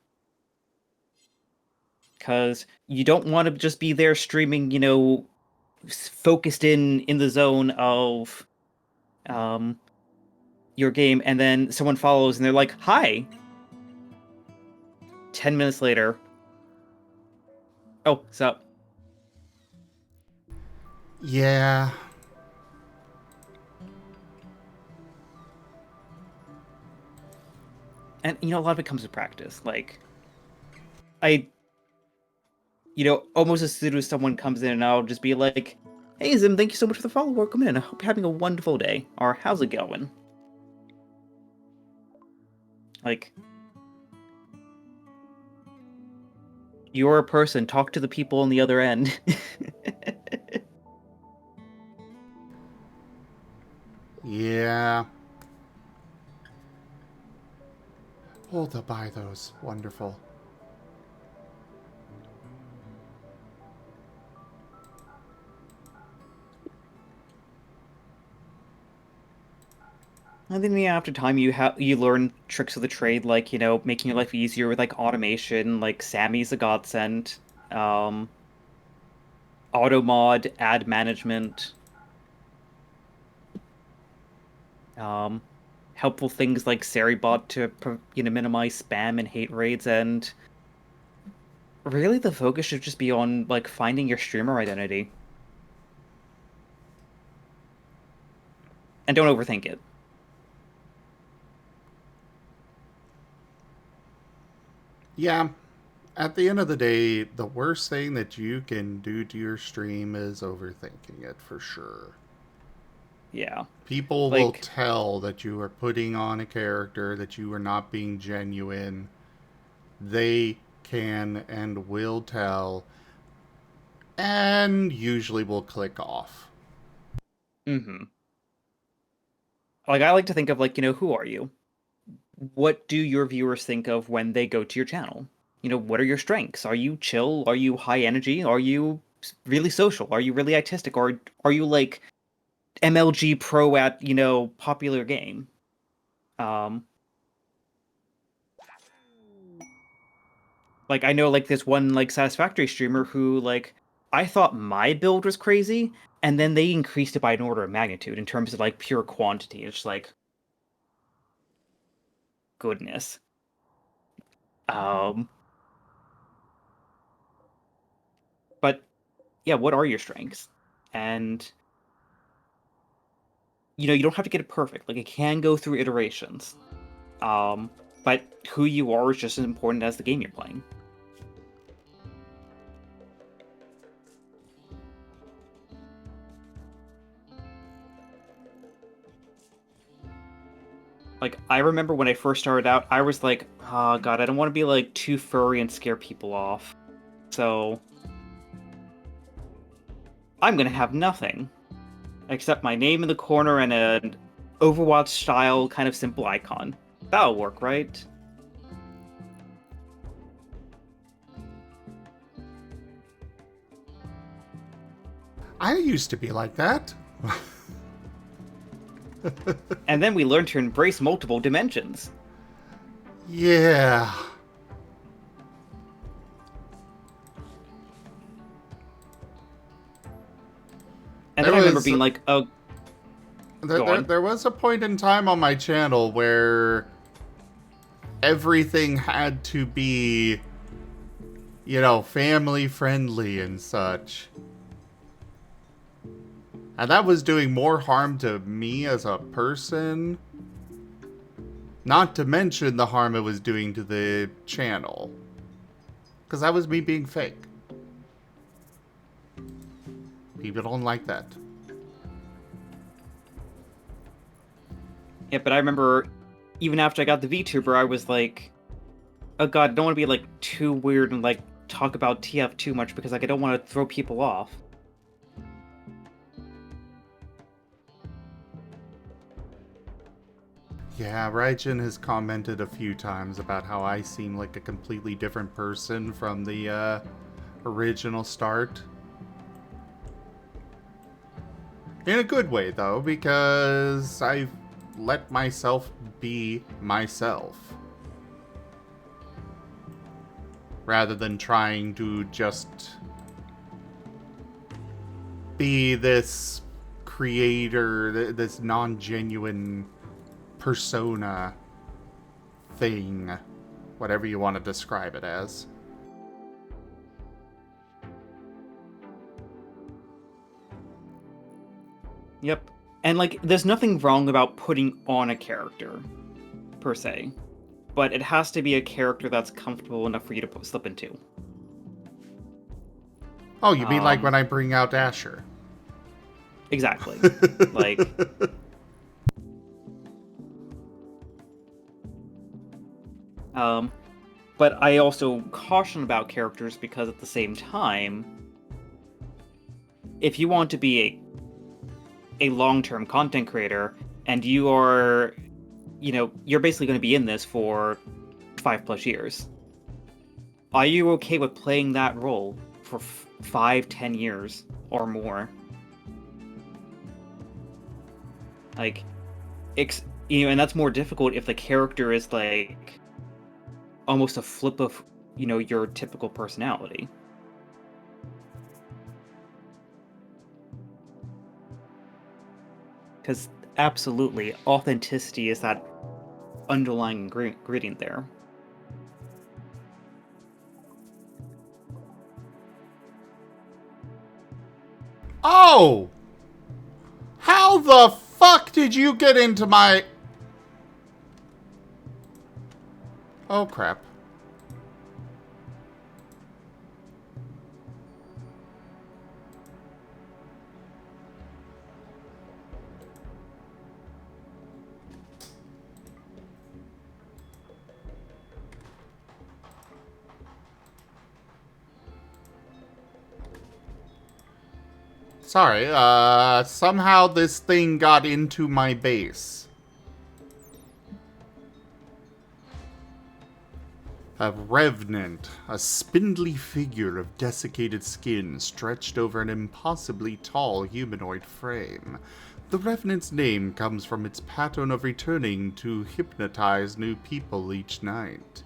you don't want to just be there streaming, focused in the zone of um your game, and then someone follows and they're like, "Hi." 10 minutes later, oh, so Yeah. and a lot of it comes with practice. Like I, almost as soon as someone comes in, I'll just be like, "Hey Zim, thank you so much for the follow. Welcome in. I hope you're having a wonderful day." Or "How's it going?" Like, you're a person. Talk to the people on the other end. Yeah. Hold up by those. Wonderful. And then after time, you learn tricks of the trade, like making your life easier with like automation, like Sammy's a godsend, auto mod, ad management, um, helpful things like Seribot to minimize spam and hate raids, and really the focus should just be on like finding your streamer identity, and don't overthink it. Yeah. At the end of the day, the worst thing that you can do to your stream is overthinking it for sure. Yeah, People will like tell that you are putting on a character, that you are not being genuine. They can and will tell, and usually will click off. mm-hmm. Like I like to think of like who are you? What do your viewers think of when they go to your channel? What are your strengths? Are you chill? Are you high energy? Are you really social? Are you really artistic? Or are you like MLG pro at, popular game? Um, like I know like this one like Satisfactory streamer who like I thought my build was crazy, and then they increased it by an order of magnitude in terms of like pure quantity. It's like goodness. Um, but yeah, what are your strengths? And you don't have to get it perfect. Like it can go through iterations. Um, But who you are is just as important as the game you're playing. Like, I remember when I first started out, I was like, oh god, I don't want to be, like, too furry and scare people off. So, I'm gonna have nothing. Except my name in the corner and an Overwatch-style kind of simple icon. That'll work, right? I used to be like that. And then we learned to embrace multiple dimensions. Yeah. And then I remember being like, oh... There was a point in time on my channel where everything had to be, you know, family friendly and such. And that was doing more harm to me as a person. Not to mention the harm it was doing to the channel. Because that was me being fake. People don't like that. Yeah, but I remember, even after I got the VTuber, I was like, oh god, I don't want to be, like, too weird and, like, talk about TF too much because, like, I don't want to throw people off. Yeah, Raijin has commented a few times about how I seem like a completely different person from the original start. In a good way, though, because I've let myself be myself. Rather than trying to just be this creator, this non-genuine persona thing, whatever you want to describe it as. Yep. And, like, there's nothing wrong about putting on a character, per se. But it has to be a character that's comfortable enough for you to slip into. Oh, you mean like when I bring out Asher? Exactly. Like... But I also caution about characters because at the same time, if you want to be a long-term content creator and you are, you know, you're basically going to be in this for 5+ years. Are you okay with playing that role for 5-10 years or more? Like, you know, and that's more difficult if the character is like almost a flip of, you know, your typical personality. Because absolutely, authenticity is that underlying ingredient there. Oh! How the fuck did you get into my... Oh, crap. Sorry, somehow this thing got into my base. A revenant, a spindly figure of desiccated skin stretched over an impossibly tall humanoid frame. The revenant's name comes from its pattern of returning to hypnotize new people each night.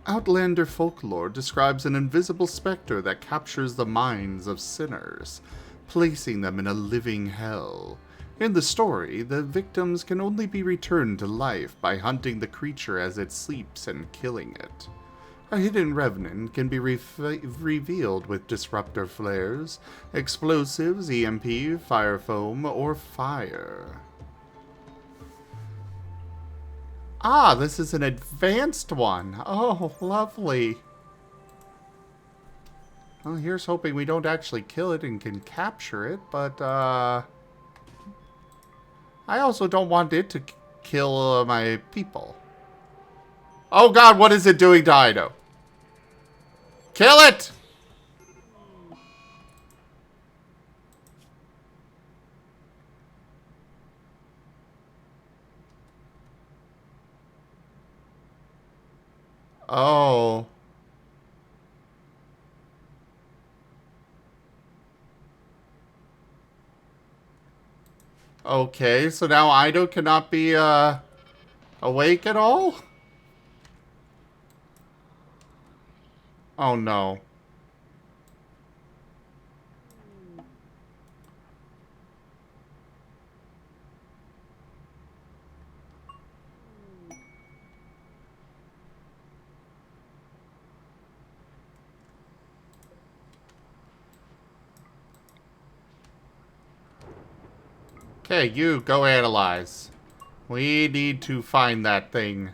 Outlander folklore describes an invisible specter that captures the minds of sinners, placing them in a living hell. In the story, the victims can only be returned to life by hunting the creature as it sleeps and killing it. A hidden revenant can be revealed with disruptor flares, explosives, EMP, fire foam, or fire. Ah, this is an advanced one. Oh, lovely. Well, here's hoping we don't actually kill it and can capture it, but, I also don't want it to kill my people. Oh god, what is it doing to Ido? Kill it! Oh. Okay, so now Ido cannot be, awake at all? Oh no. Okay, you, go analyze. We need to find that thing.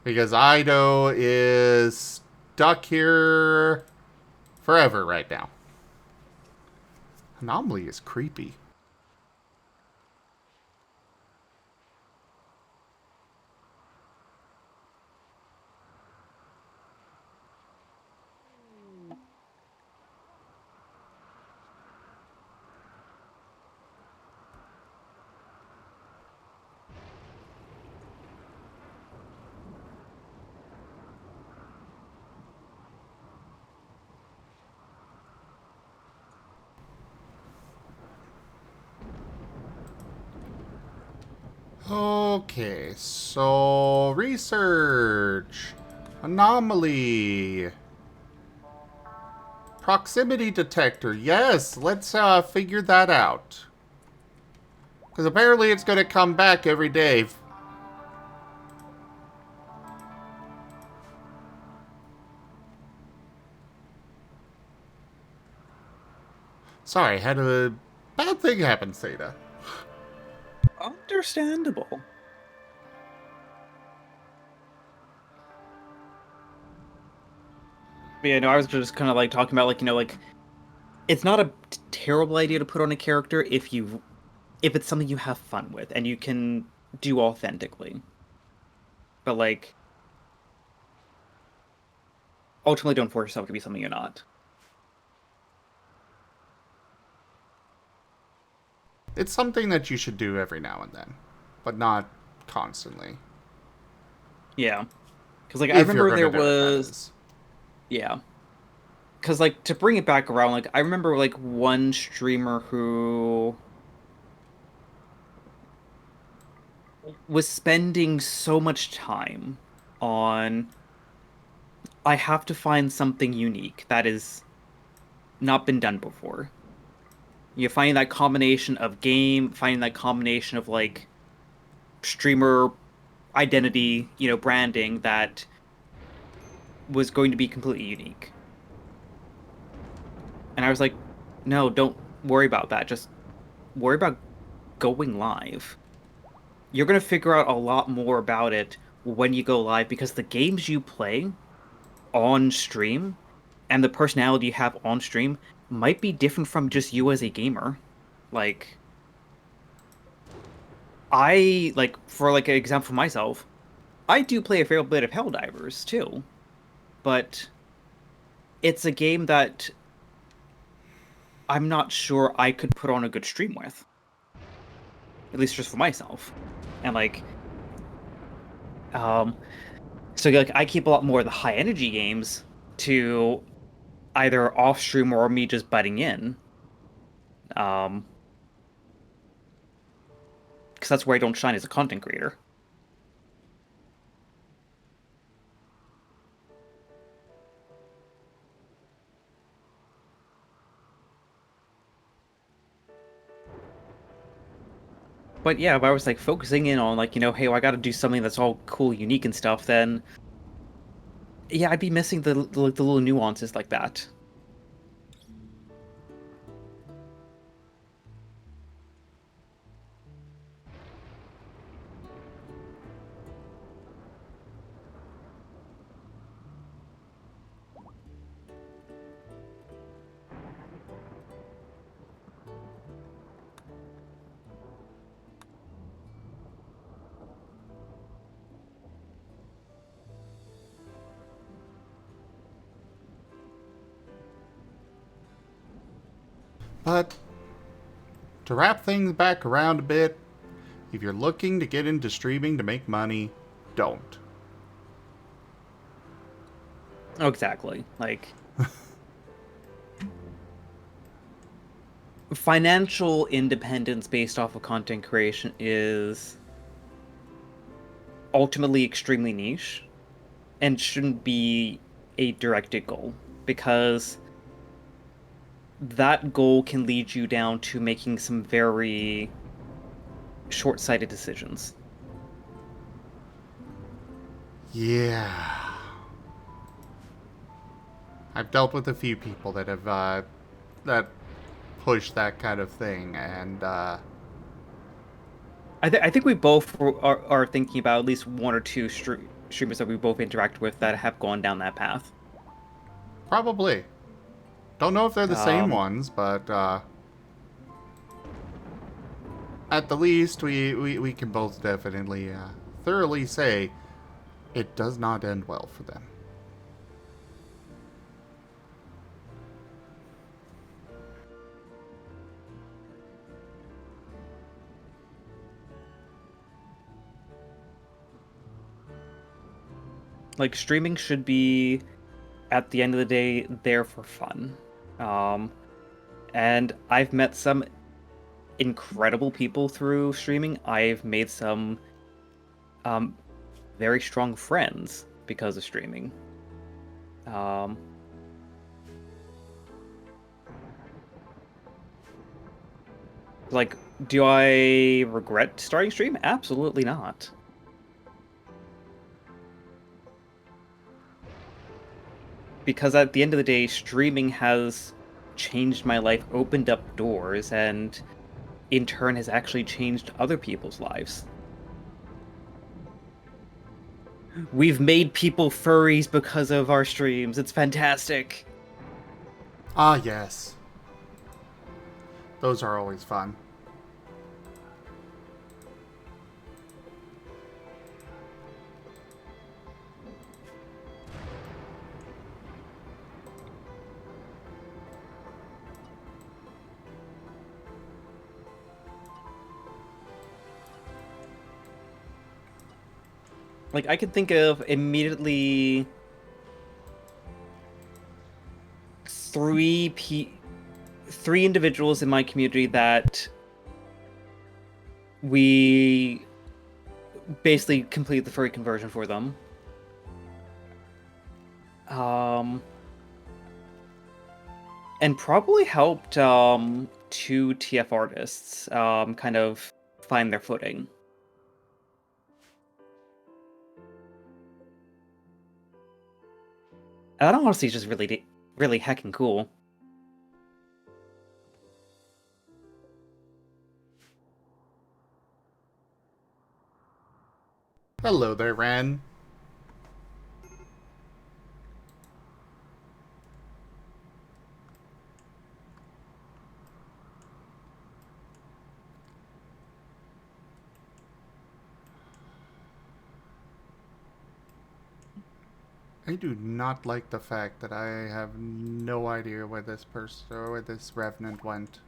Because Ido is stuck here forever right now. Anomaly is creepy. Okay, so research. Anomaly. Proximity detector. Yes, let's figure that out. Because apparently it's going to come back every day. Sorry, had a bad thing happen, Seda. Understandable. But yeah, no, I was just kind of like talking about like, you know, like it's not a terrible idea to put on a character if it's something you have fun with and you can do authentically. But like ultimately don't force yourself to be something you're not. It's something that you should do every now and then, but not constantly. Yeah. Cuz like I If you're remember going there to do it, that was is. yeah. Cuz like to bring it back around, like I remember like one streamer who was spending so much time on I have to find something unique that is not been done before. You find that combination of game, finding that combination of like streamer identity, you know, branding that was going to be completely unique. And I was like, no, don't worry about that. Just worry about going live. You're going to figure out a lot more about it when you go live because the games you play on stream and the personality you have on stream might be different from just you as a gamer. Like, I, like, for like an example for myself, I do play a fair bit of Helldivers too, but it's a game that I'm not sure I could put on a good stream with. At least just for myself. And like, um, so like I keep a lot more of the high energy games to either off stream or me just butting in. Um, because that's where I don't shine as a content creator. But yeah, if I was like focusing in on like, you know, hey, well, I got to do something that's all cool, unique and stuff, then yeah, I'd be missing the little nuances like that. But to wrap things back around a bit, if you're looking to get into streaming to make money, don't. Oh, exactly. Like, financial independence based off of content creation is ultimately extremely niche and shouldn't be a directed goal because that goal can lead you down to making some very short-sighted decisions. Yeah. I've dealt with a few people that have that push that kind of thing, and I think we both are thinking about at least one or two streamers that we both interact with that have gone down that path. probably don't know if they're the same Um, ones, but at the least, we can both definitely thoroughly say it does not end well for them. like streaming should be at the end of the day there for fun. Um, and I've met some incredible people through streaming. I've made some um very strong friends because of streaming. Um, like, do I regret starting stream? Absolutely not. Because at the end of the day, streaming has changed my life, opened up doors, and in turn has actually changed other people's lives. We've made people furries because of our streams. It's fantastic. Ah, yes, those are always fun. Like, I can think of immediately three p three individuals in my community that we basically complete the furry conversion for them. Um, and probably helped two TF artists kind of find their footing. And that honestly is just really heckin' cool. Hello there, Ren. I do not like the fact that I have no idea where this person or where this revenant went.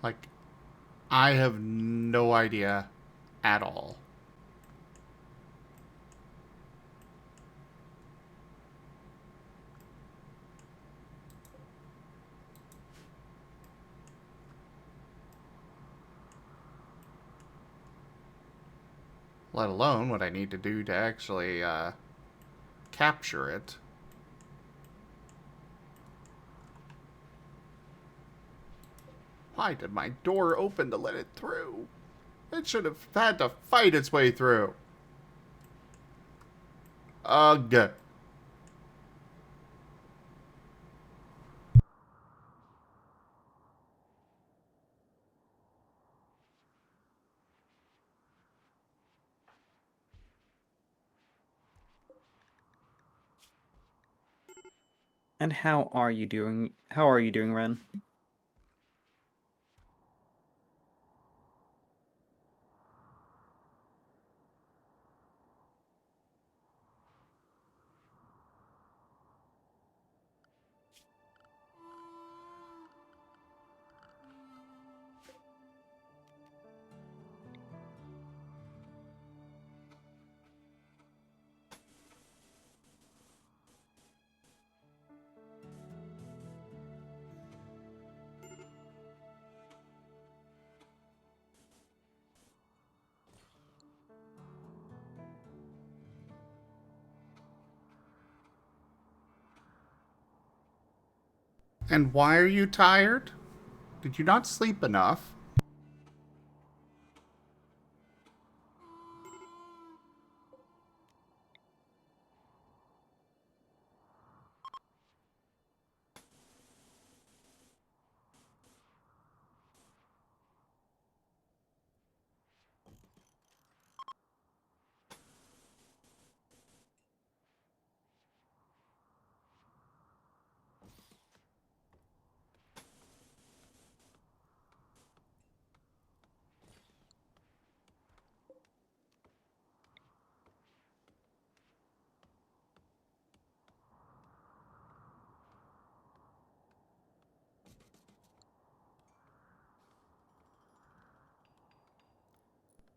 Like, I have no idea at all. Let alone what I need to do to actually capture it. Why did my door open to let it through? It should have had to fight its way through. Ugh. And how are you doing? How are you doing, Ren? And why are you tired? Did you not sleep enough?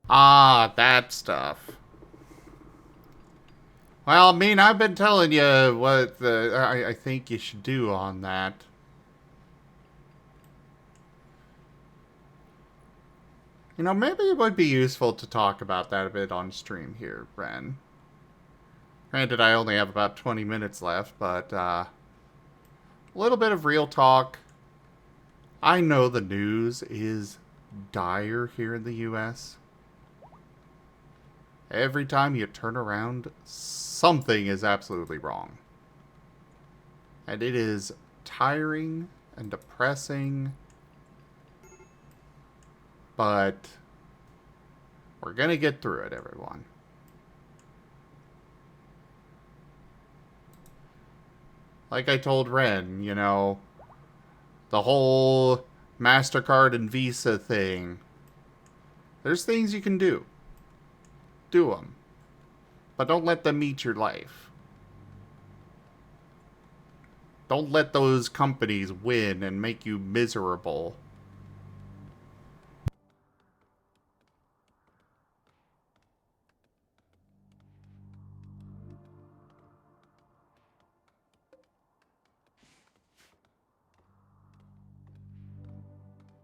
Ah, that stuff. Well, I mean, I've been telling you what I think you should do on that. You know, maybe it would be useful to talk about that a bit on stream here, Ren. Granted, I only have about 20 minutes left, but a little bit of real talk. I know the news is dire here in the US. Every time you turn around, something is absolutely wrong. And it is tiring and depressing, but we're gonna get through it, everyone. Like I told Ren, you know, the whole MasterCard and Visa thing. There's things you can do. Do them. But don't let them eat your life. Don't let those companies win and make you miserable.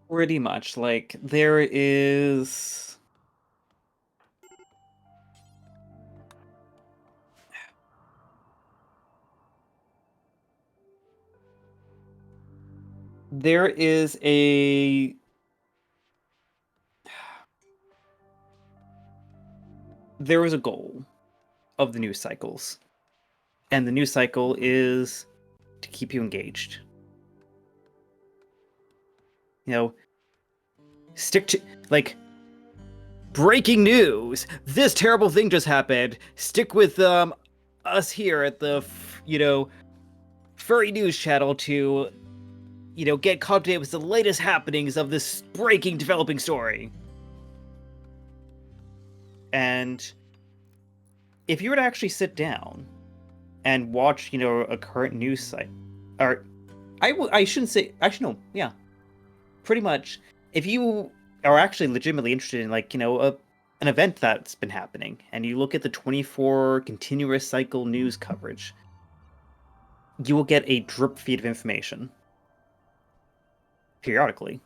Pretty much. Like, there is... There is a... There is a goal of the news cycles. And the news cycle is to keep you engaged. You know, stick to... Like, breaking news! This terrible thing just happened! Stick with, us here at the, Furry News channel to, get caught up to date with the latest happenings of this breaking, developing story. And if you were to actually sit down and watch, a current news site, or I shouldn't say, actually, no, yeah, pretty much, if you are actually legitimately interested in, like, an event that's been happening, and you look at the 24 continuous cycle news coverage, you will get a drip feed of information periodically,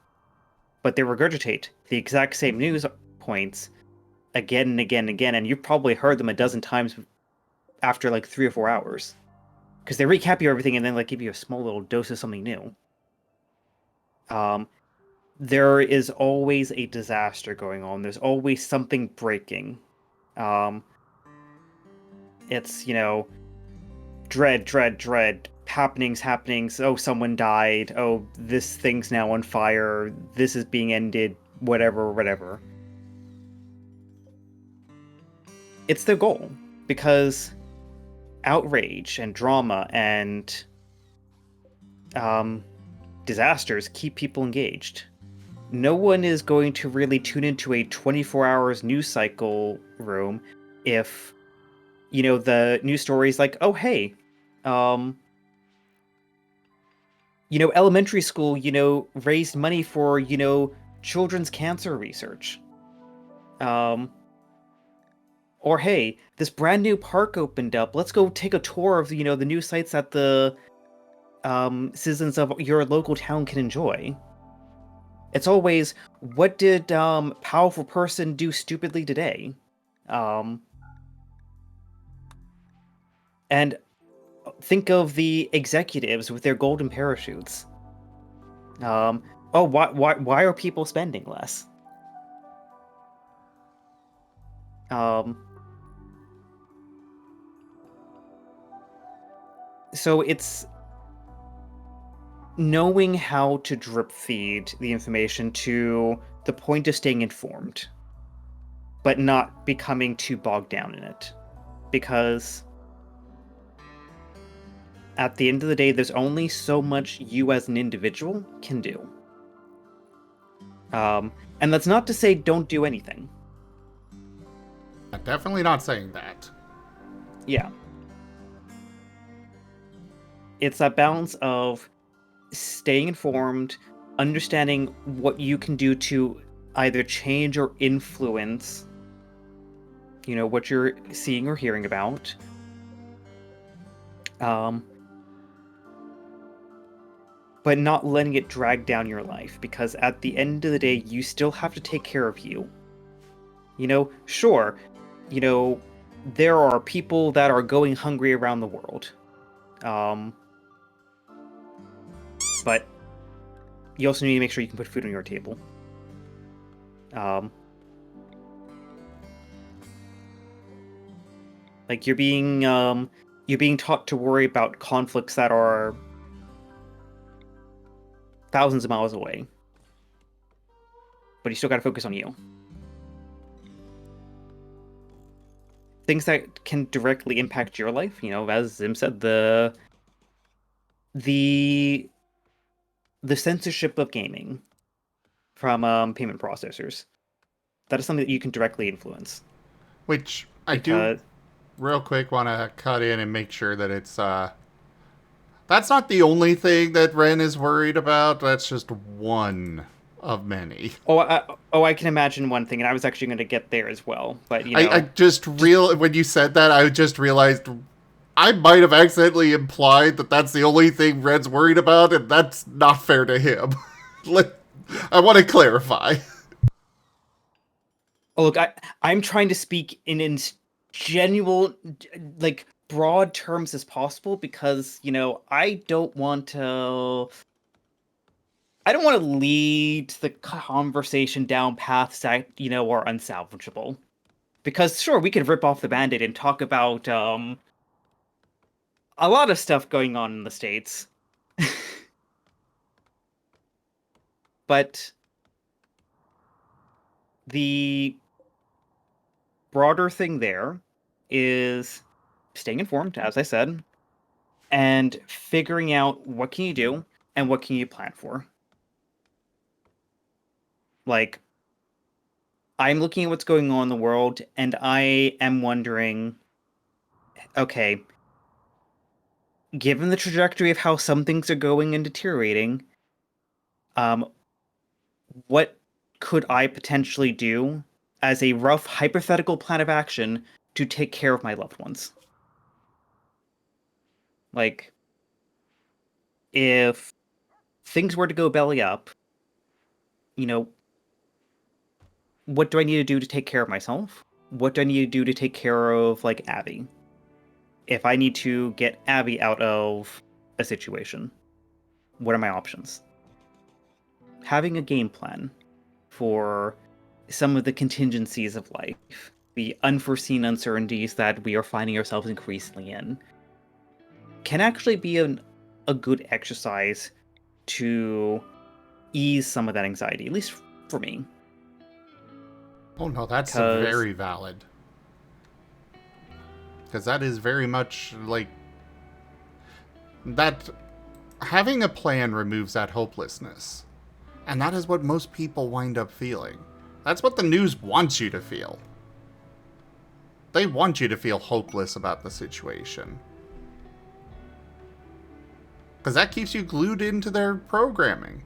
but they regurgitate the exact same news points again and again and again, and you've probably heard them a dozen times after like 3 or 4 hours, because they recap you everything and then like give you a small little dose of something new. There is always a disaster going on. There's always something breaking. It's, dread, dread, dread, happenings. Oh, someone died. Oh, this thing's now on fire. This is being ended. Whatever. It's their goal, because outrage and drama and um, disasters keep people engaged. No one is going to really tune into a 24 hours news cycle room if, the news story is like, oh, hey, um, elementary school, raised money for, children's cancer research. Or hey, this brand new park opened up. Let's go take a tour of, the new sites that the citizens of your local town can enjoy. It's always, what did powerful person do stupidly today? Um, and think of the executives with their golden parachutes. Oh, why are people spending less? Um, so it's knowing how to drip feed the information to the point of staying informed, but not becoming too bogged down in it. Because at the end of the day, there's only so much you as an individual can do. And that's not to say don't do anything. I'm definitely not saying that. Yeah. It's that balance of staying informed, understanding what you can do to either change or influence, what you're seeing or hearing about. But not letting it drag down your life, because at the end of the day, you still have to take care of you. Sure, there are people that are going hungry around the world. But you also need to make sure you can put food on your table. Like you're being taught to worry about conflicts that are thousands of miles away, but you still got to focus on you. Things that can directly impact your life, as Zim said, the censorship of gaming from payment processors. That is something that you can directly influence. Which I do, Because real quick, want to cut in and make sure that it's that's not the only thing that Ren is worried about. That's just one of many. I can imagine one thing, and I was actually going to get there as well. But I just when you said that, I just realized I might have accidentally implied that that's the only thing Ren's worried about, and that's not fair to him. I want to clarify. oh look, I'm trying to speak in genuine, like broad terms as possible, because I don't want to lead the conversation down paths that are unsalvageable. Because sure, we could rip off the Band-Aid and talk about a lot of stuff going on in the States. But the broader thing there is staying informed, as I said, and figuring out what can you do and what can you plan for. Like, I'm looking at what's going on in the world, and I am wondering, okay, given the trajectory of how some things are going and deteriorating, what could I potentially do as a rough hypothetical plan of action to take care of my loved ones? Like, if things were to go belly up, what do I need to do to take care of myself? What do I need to do to take care of, like, Abby? If I need to get Abby out of a situation, what are my options? Having a game plan for some of the contingencies of life, the unforeseen uncertainties that we are finding ourselves increasingly in, can actually be a good exercise to ease some of that anxiety, at least for me. Oh no, that's Because, very valid. Because that is very much like that. having a plan removes that hopelessness. And that is what most people wind up feeling. That's what the news wants you to feel. They want you to feel hopeless about the situation. Because that keeps you glued into their programming.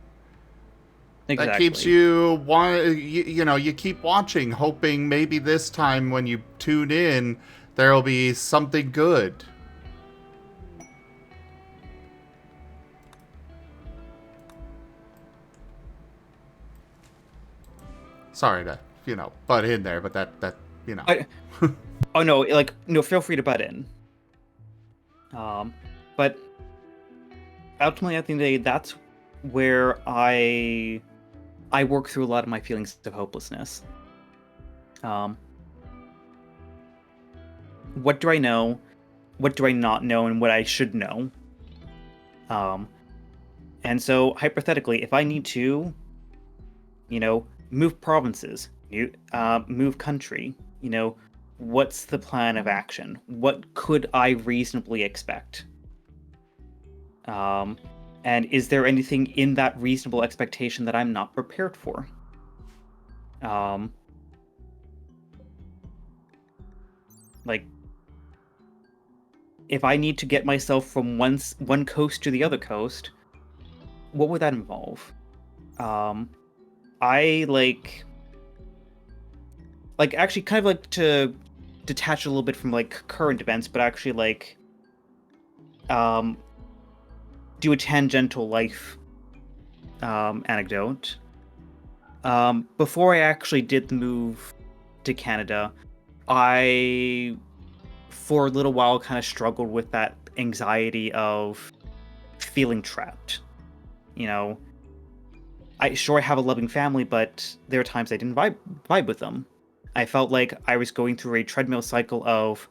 Exactly. That keeps you keep watching, hoping maybe this time when you tune in, there'll be something good. Sorry to, butt in there, but that. Oh no, like, no, feel free to butt in. But ultimately, at the end of the day, that's where I work through a lot of my feelings of hopelessness. What do I know? What do I not know? And what I should know? And so, hypothetically, if I need to, move provinces, move country, what's the plan of action? What could I reasonably expect? And is there anything in that reasonable expectation that I'm not prepared for? Like, if I need to get myself from one coast to the other coast, what would that involve? I actually kind of like to detach a little bit from like current events, but actually like do a tangential life anecdote. Before I actually did the move to Canada, I for a little while kind of struggled with that anxiety of feeling trapped. I have a loving family, but there are times I didn't vibe with them. I felt like I was going through a treadmill cycle of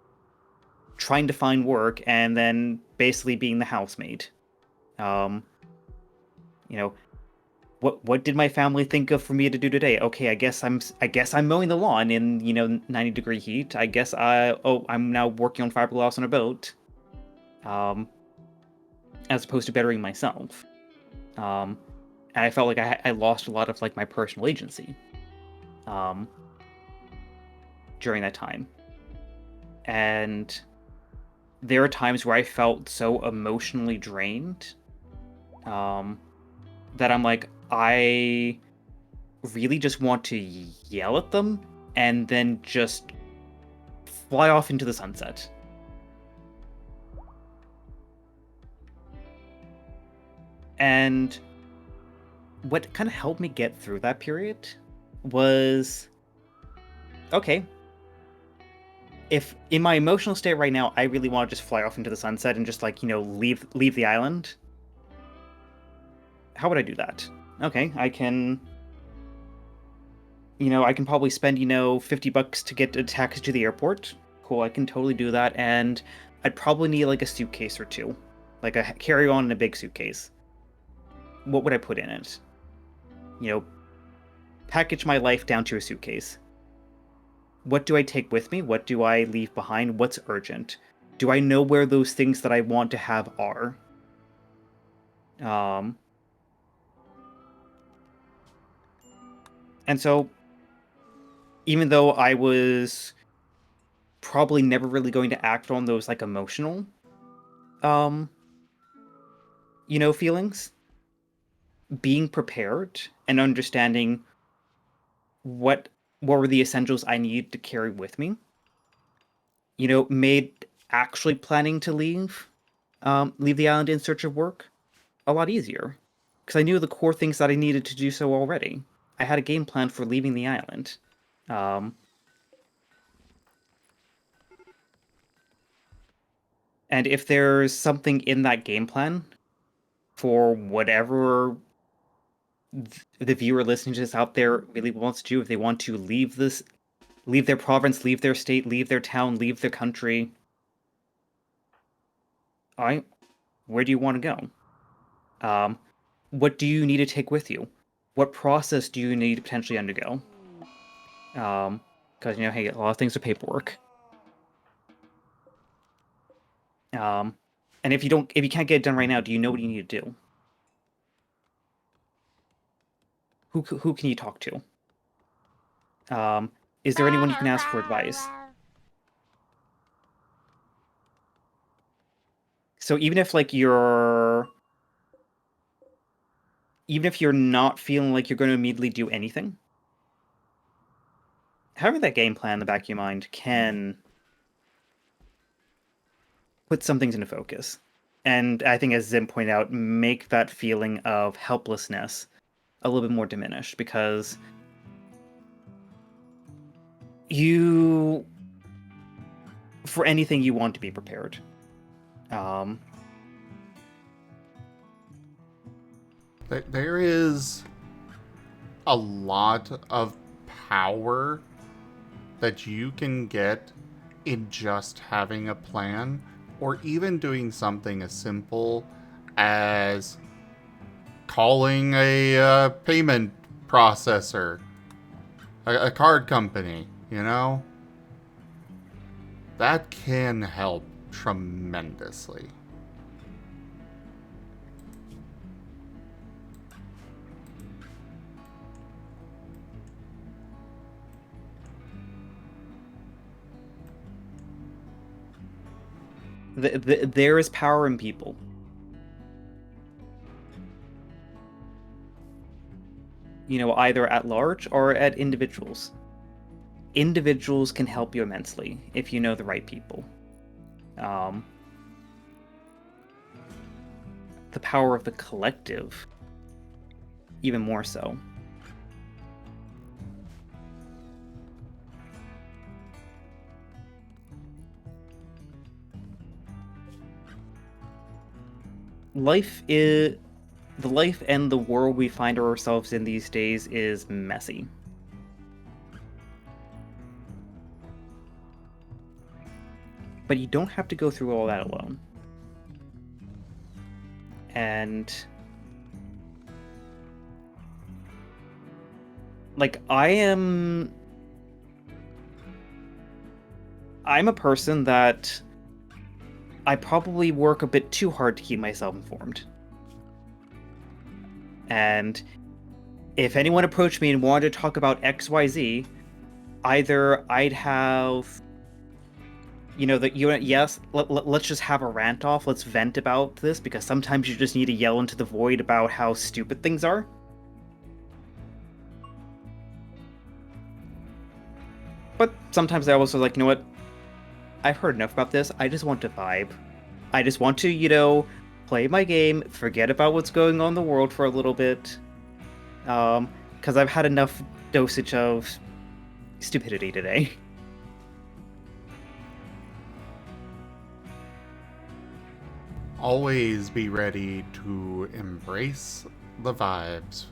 trying to find work and then basically being the housemaid. What did my family think of for me to do today? Okay, I guess I'm mowing the lawn in 90-degree heat. I guess I'm now working on fiberglass on a boat, as opposed to bettering myself. And I felt like I lost a lot of like my personal agency during that time. And there are times where I felt so emotionally drained that I'm like, I really just want to yell at them and then just fly off into the sunset. And what kind of helped me get through that period was, okay, if in my emotional state right now, I really want to just fly off into the sunset and just like, leave the island, how would I do that? Okay, I can probably spend, $50 to get a taxi to the airport. Cool, I can totally do that. And I'd probably need like a suitcase or two, like a carry-on and a big suitcase. What would I put in it? Package my life down to a suitcase. What do I take with me? What do I leave behind? What's urgent? Do I know where those things that I want to have are? And so, even though I was probably never really going to act on those like emotional, feelings, being prepared and understanding what were the essentials I needed to carry with me, made actually planning to leave the island in search of work a lot easier. Because I knew the core things that I needed to do so already. I had a game plan for leaving the island. And if there's something in that game plan for whatever the viewer listening to this out there really wants to do, if they want to leave their province, leave their state, leave their town, leave their country, where do you want to go? What do you need to take with you? What process do you need to potentially undergo? Because hey, a lot of things are paperwork. And if you can't get it done right now, do you know what you need to do? Who can you talk to? Um, is there anyone you can ask for advice? So even if you're not feeling like you're going to immediately do anything, having that game plan in the back of your mind can put some things into focus. And I think, as Zim pointed out, make that feeling of helplessness a little bit more diminished, because you, for anything, you want to be prepared. Um, There is a lot of power that you can get in just having a plan, or even doing something as simple as calling a payment processor, a card company, you know? That can help tremendously. there is power in people. Either at large or at individuals. Individuals can help you immensely if you know the right people. Um, the power of the collective, even more so. Life is the life and the world we find ourselves in these days is messy. But you don't have to go through all that alone. And like I'm a person that I probably work a bit too hard to keep myself informed. And if anyone approached me and wanted to talk about XYZ, either I'd have yes, let's just have a rant off, let's vent about this, because sometimes you just need to yell into the void about how stupid things are. But sometimes I also like, you know what? I've heard enough about this. I just want to vibe. I just want to, play my game, forget about what's going on in the world for a little bit. Because I've had enough dosage of stupidity today. Always be ready to embrace the vibes.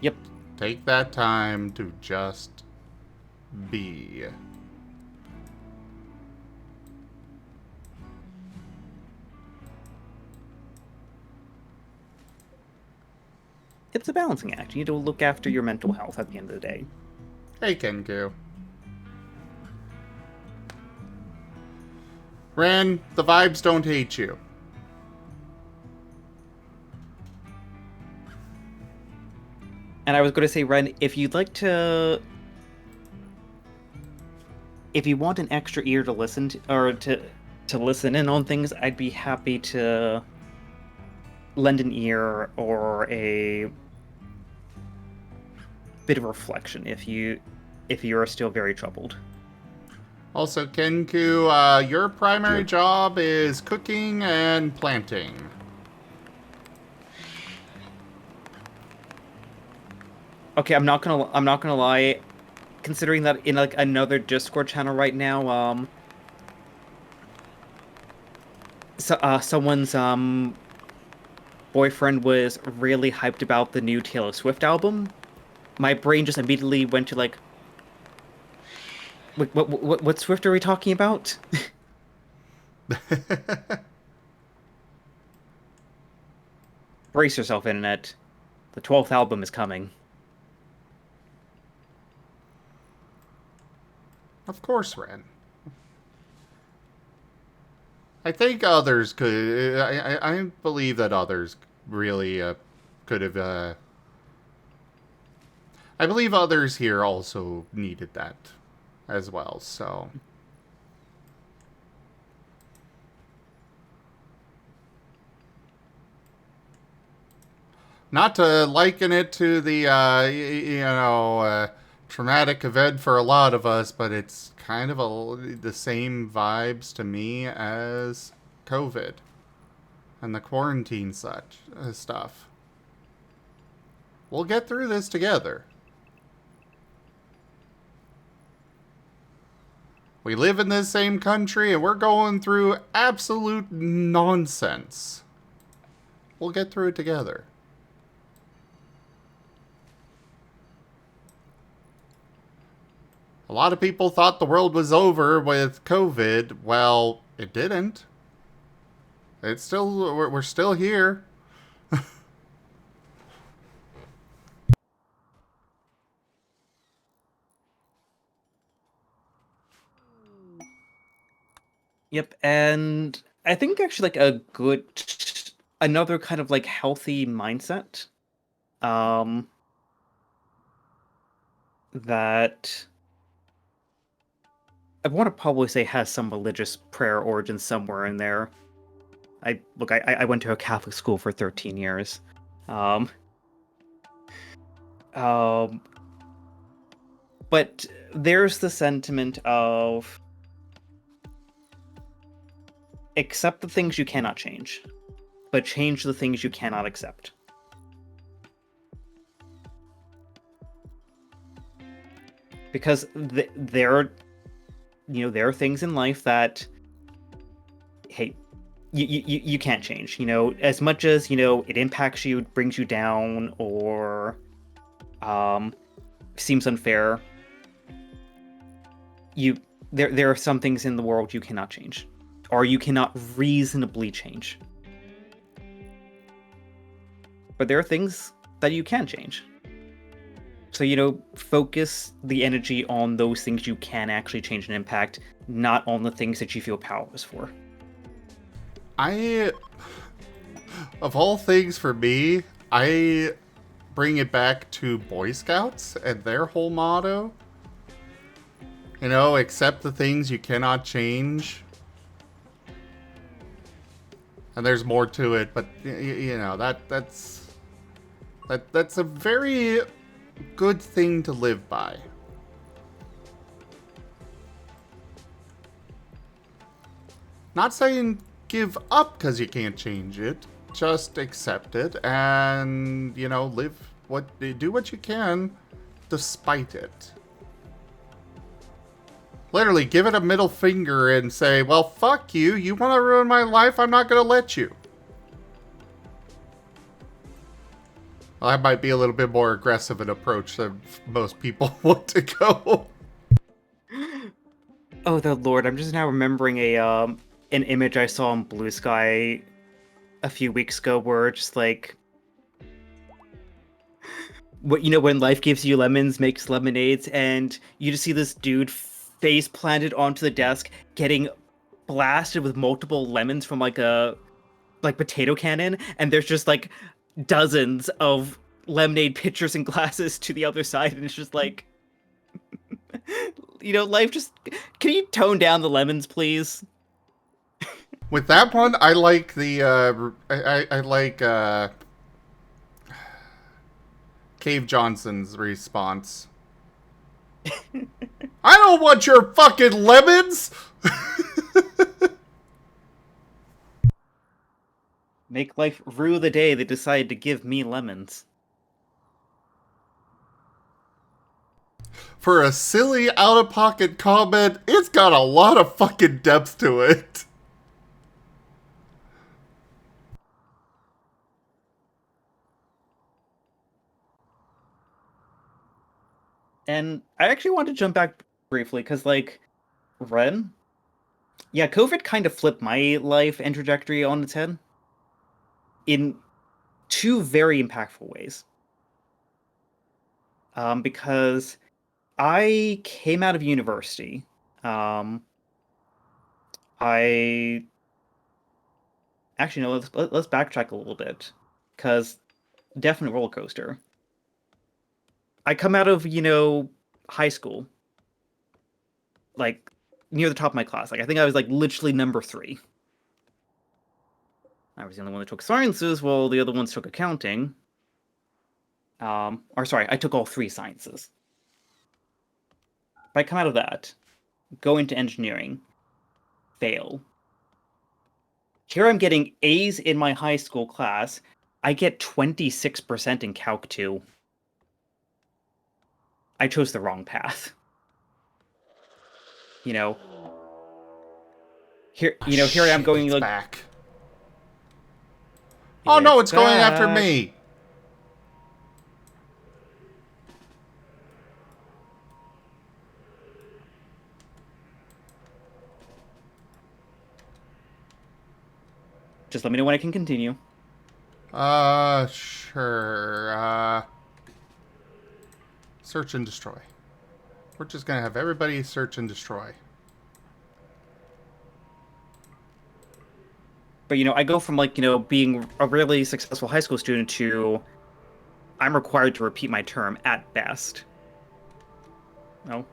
Yep. Take that time to just be. It's a balancing act. You need to look after your mental health at the end of the day. Hey, Kenku. Ren, the vibes don't hate you. And I was going to say, Ren, if you want an extra ear to listen to, or to listen in on things, I'd be happy to lend an ear or a bit of reflection if you're still very troubled. Also, Kenku, your primary Sure. job is cooking and planting. Okay, I'm not gonna lie. Considering that in like another Discord channel right now, someone's boyfriend was really hyped about the new Taylor Swift album. My brain just immediately went to like, what Swift are we talking about? Brace yourself, internet. The 12th album is coming. Of course, Ren. I think others could. I believe that others really could have. I believe others here also needed that as well. So, not to liken it to the traumatic event for a lot of us, but it's kind of the same vibes to me as COVID and the quarantine such stuff. We'll get through this together. We live in this same country and we're going through absolute nonsense. We'll get through it together. A lot of people thought the world was over with COVID. Well, it didn't. It's still, we're still here. Yep, and I think actually like a good another kind of like healthy mindset um that I want to probably say has some religious prayer origin somewhere in there. I went to a Catholic school for 13 years. Um um but there's the sentiment of accept the things you cannot change, but change the things you cannot accept. Because there are, there are things in life that, hey, you can't change. As much as it impacts you, brings you down, or seems unfair. There are some things in the world you cannot change, or you cannot reasonably change. But there are things that you can change. So, focus the energy on those things you can actually change and impact, not on the things that you feel powerless for. Of all things for me, I bring it back to Boy Scouts and their whole motto. Accept the things you cannot change. And there's more to it, but that's a very good thing to live by. Not saying give up because you can't change it. Just accept it and, do what you can despite it. Literally, give it a middle finger and say, well, fuck you. You want to ruin my life? I'm not going to let you. Well, that might be a little bit more aggressive an approach than most people want to go. Oh, the Lord. I'm just now remembering an image I saw on Blue Sky a few weeks ago where just like, when life gives you lemons, makes lemonades, and you just see this dude face planted onto the desk, getting blasted with multiple lemons from like a potato cannon, and there's just like dozens of lemonade pitchers and glasses to the other side, and it's just like, life just, can you tone down the lemons, please? With that one, I like the I like Cave Johnson's response. I don't want your fucking lemons! Make life rue the day they decide to give me lemons. For a silly, out-of-pocket comment, it's got a lot of fucking depth to it. And I actually want to jump back briefly, because, like, Ren, yeah, COVID kind of flipped my life and trajectory on its head in two very impactful ways. Because I came out of university. I Actually, no. Let's backtrack a little bit, because definite roller coaster. I come out of high school, like near the top of my class. Like I think I was like literally number 3. I was the only one that took sciences, while the other ones took accounting. Or sorry, I took all 3 sciences. If I come out of that, go into engineering, fail. Here I'm getting A's in my high school class. I get 26% in Calc 2. I chose the wrong path. You know, here I am Shit, going it's like, back. Oh no, it's going after back. me. Just let me know when I can continue. Sure. Search and destroy. We're just gonna have everybody search and destroy. But I go from like, being a really successful high school student to I'm required to repeat my term at best. No.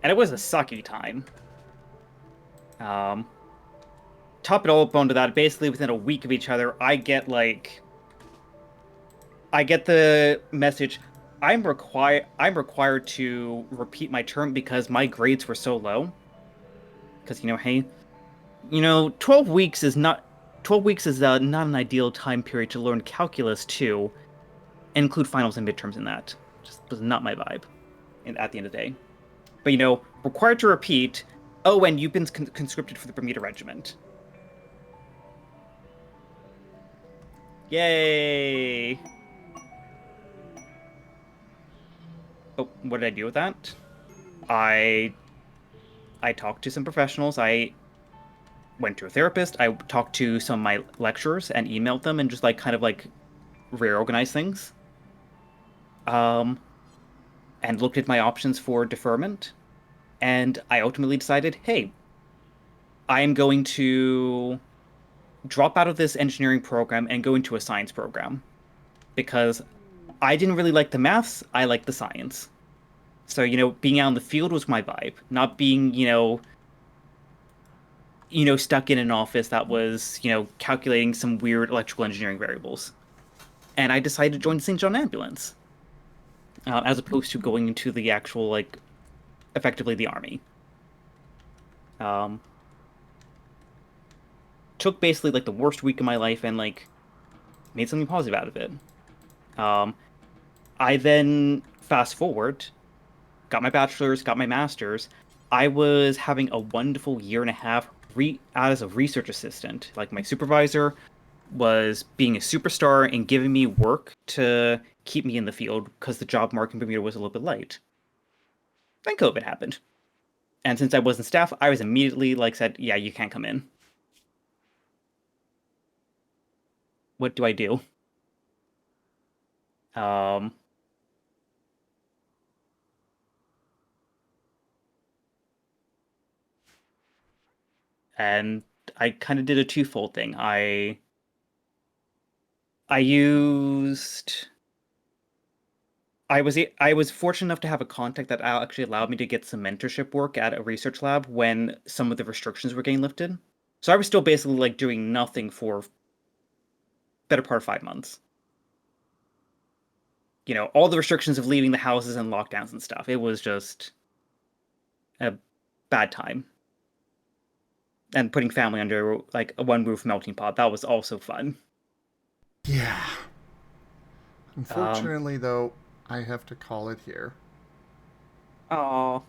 And it was a sucky time. Top it all up onto that, basically within a week of each other, I get the message, I'm required to repeat my term because my grades were so low. Because hey, 12 weeks is not 12 weeks is not an ideal time period to learn calculus too, and include finals and midterms in that. Just was not my vibe at the end of the day. But required to repeat. Oh, and you've been conscripted for the Bermuda Regiment. Yay! Oh, what did I do with that? I talked to some professionals. I went to a therapist. I talked to some of my lecturers and emailed them and just like kind of like reorganized things. And looked at my options for deferment. And I ultimately decided, hey, I am going to drop out of this engineering program and go into a science program. Because I didn't really like the maths, I liked the science. So, being out in the field was my vibe, not being, stuck in an office that was, calculating some weird electrical engineering variables. And I decided to join the St. John Ambulance, as opposed to going into the actual, like, effectively the army. Took basically, like, the worst week of my life and, like, made something positive out of it. I then, fast forward, got my bachelor's, got my master's. I was having a wonderful year and a half as a research assistant. Like, my supervisor was being a superstar and giving me work to keep me in the field because the job market in Bermuda was a little bit light. Then COVID happened. And since I wasn't staff, I was immediately said, yeah, you can't come in. What do I do? And I kind of did a twofold thing. I used I was fortunate enough to have a contact that actually allowed me to get some mentorship work at a research lab when some of the restrictions were getting lifted. So I was still basically like doing nothing for better part of 5 months. All the restrictions of leaving the houses and lockdowns and stuff. It was just a bad time. And putting family under like a one roof melting pot, that was also fun. Yeah. Unfortunately, though, I have to call it here. Oh.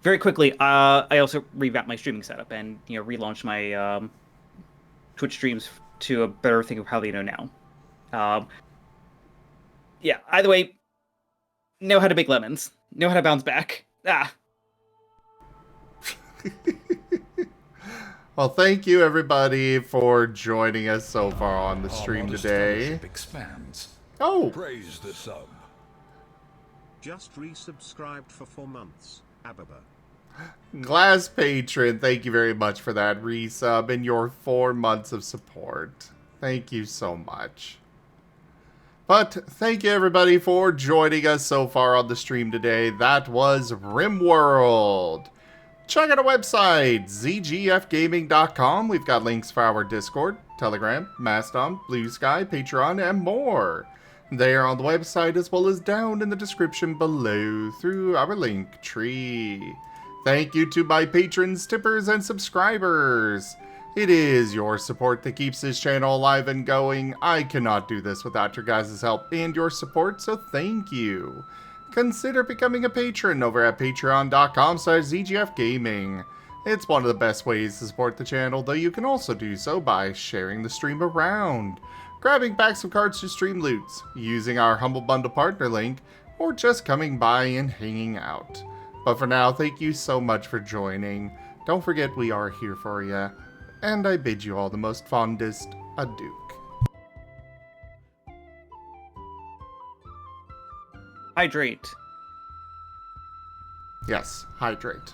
Very quickly, I also revamped my streaming setup and relaunched my Twitch streams to a better thing of how they know now. Yeah. Either way, know how to make lemons. Know how to bounce back. Ah. Well, thank you everybody for joining us so far on the stream today. Expands. Oh, Praise the sub. Just resubscribed for 4 months. Ababa. Glass Patron, thank you very much for that resub and your 4 months of support. Thank you so much. But thank you everybody for joining us so far on the stream today. That was RimWorld. Check out our website, zgfgaming.com. We've got links for our Discord, Telegram, Mastodon, Blue Sky, Patreon, and more. They are on the website as well as down in the description below through our link tree. Thank you to my patrons, tippers, and subscribers. It is your support that keeps this channel alive and going. I cannot do this without your guys' help and your support, so thank you. Consider becoming a patron over at patreon.com/zgfgaming. It's one of the best ways to support the channel, though you can also do so by sharing the stream around, grabbing packs of cards to stream loots, using our Humble Bundle partner link, or just coming by and hanging out. But for now, thank you so much for joining. Don't forget we are here for you, and I bid you all the most fondest adieu. Hydrate. Yes, hydrate.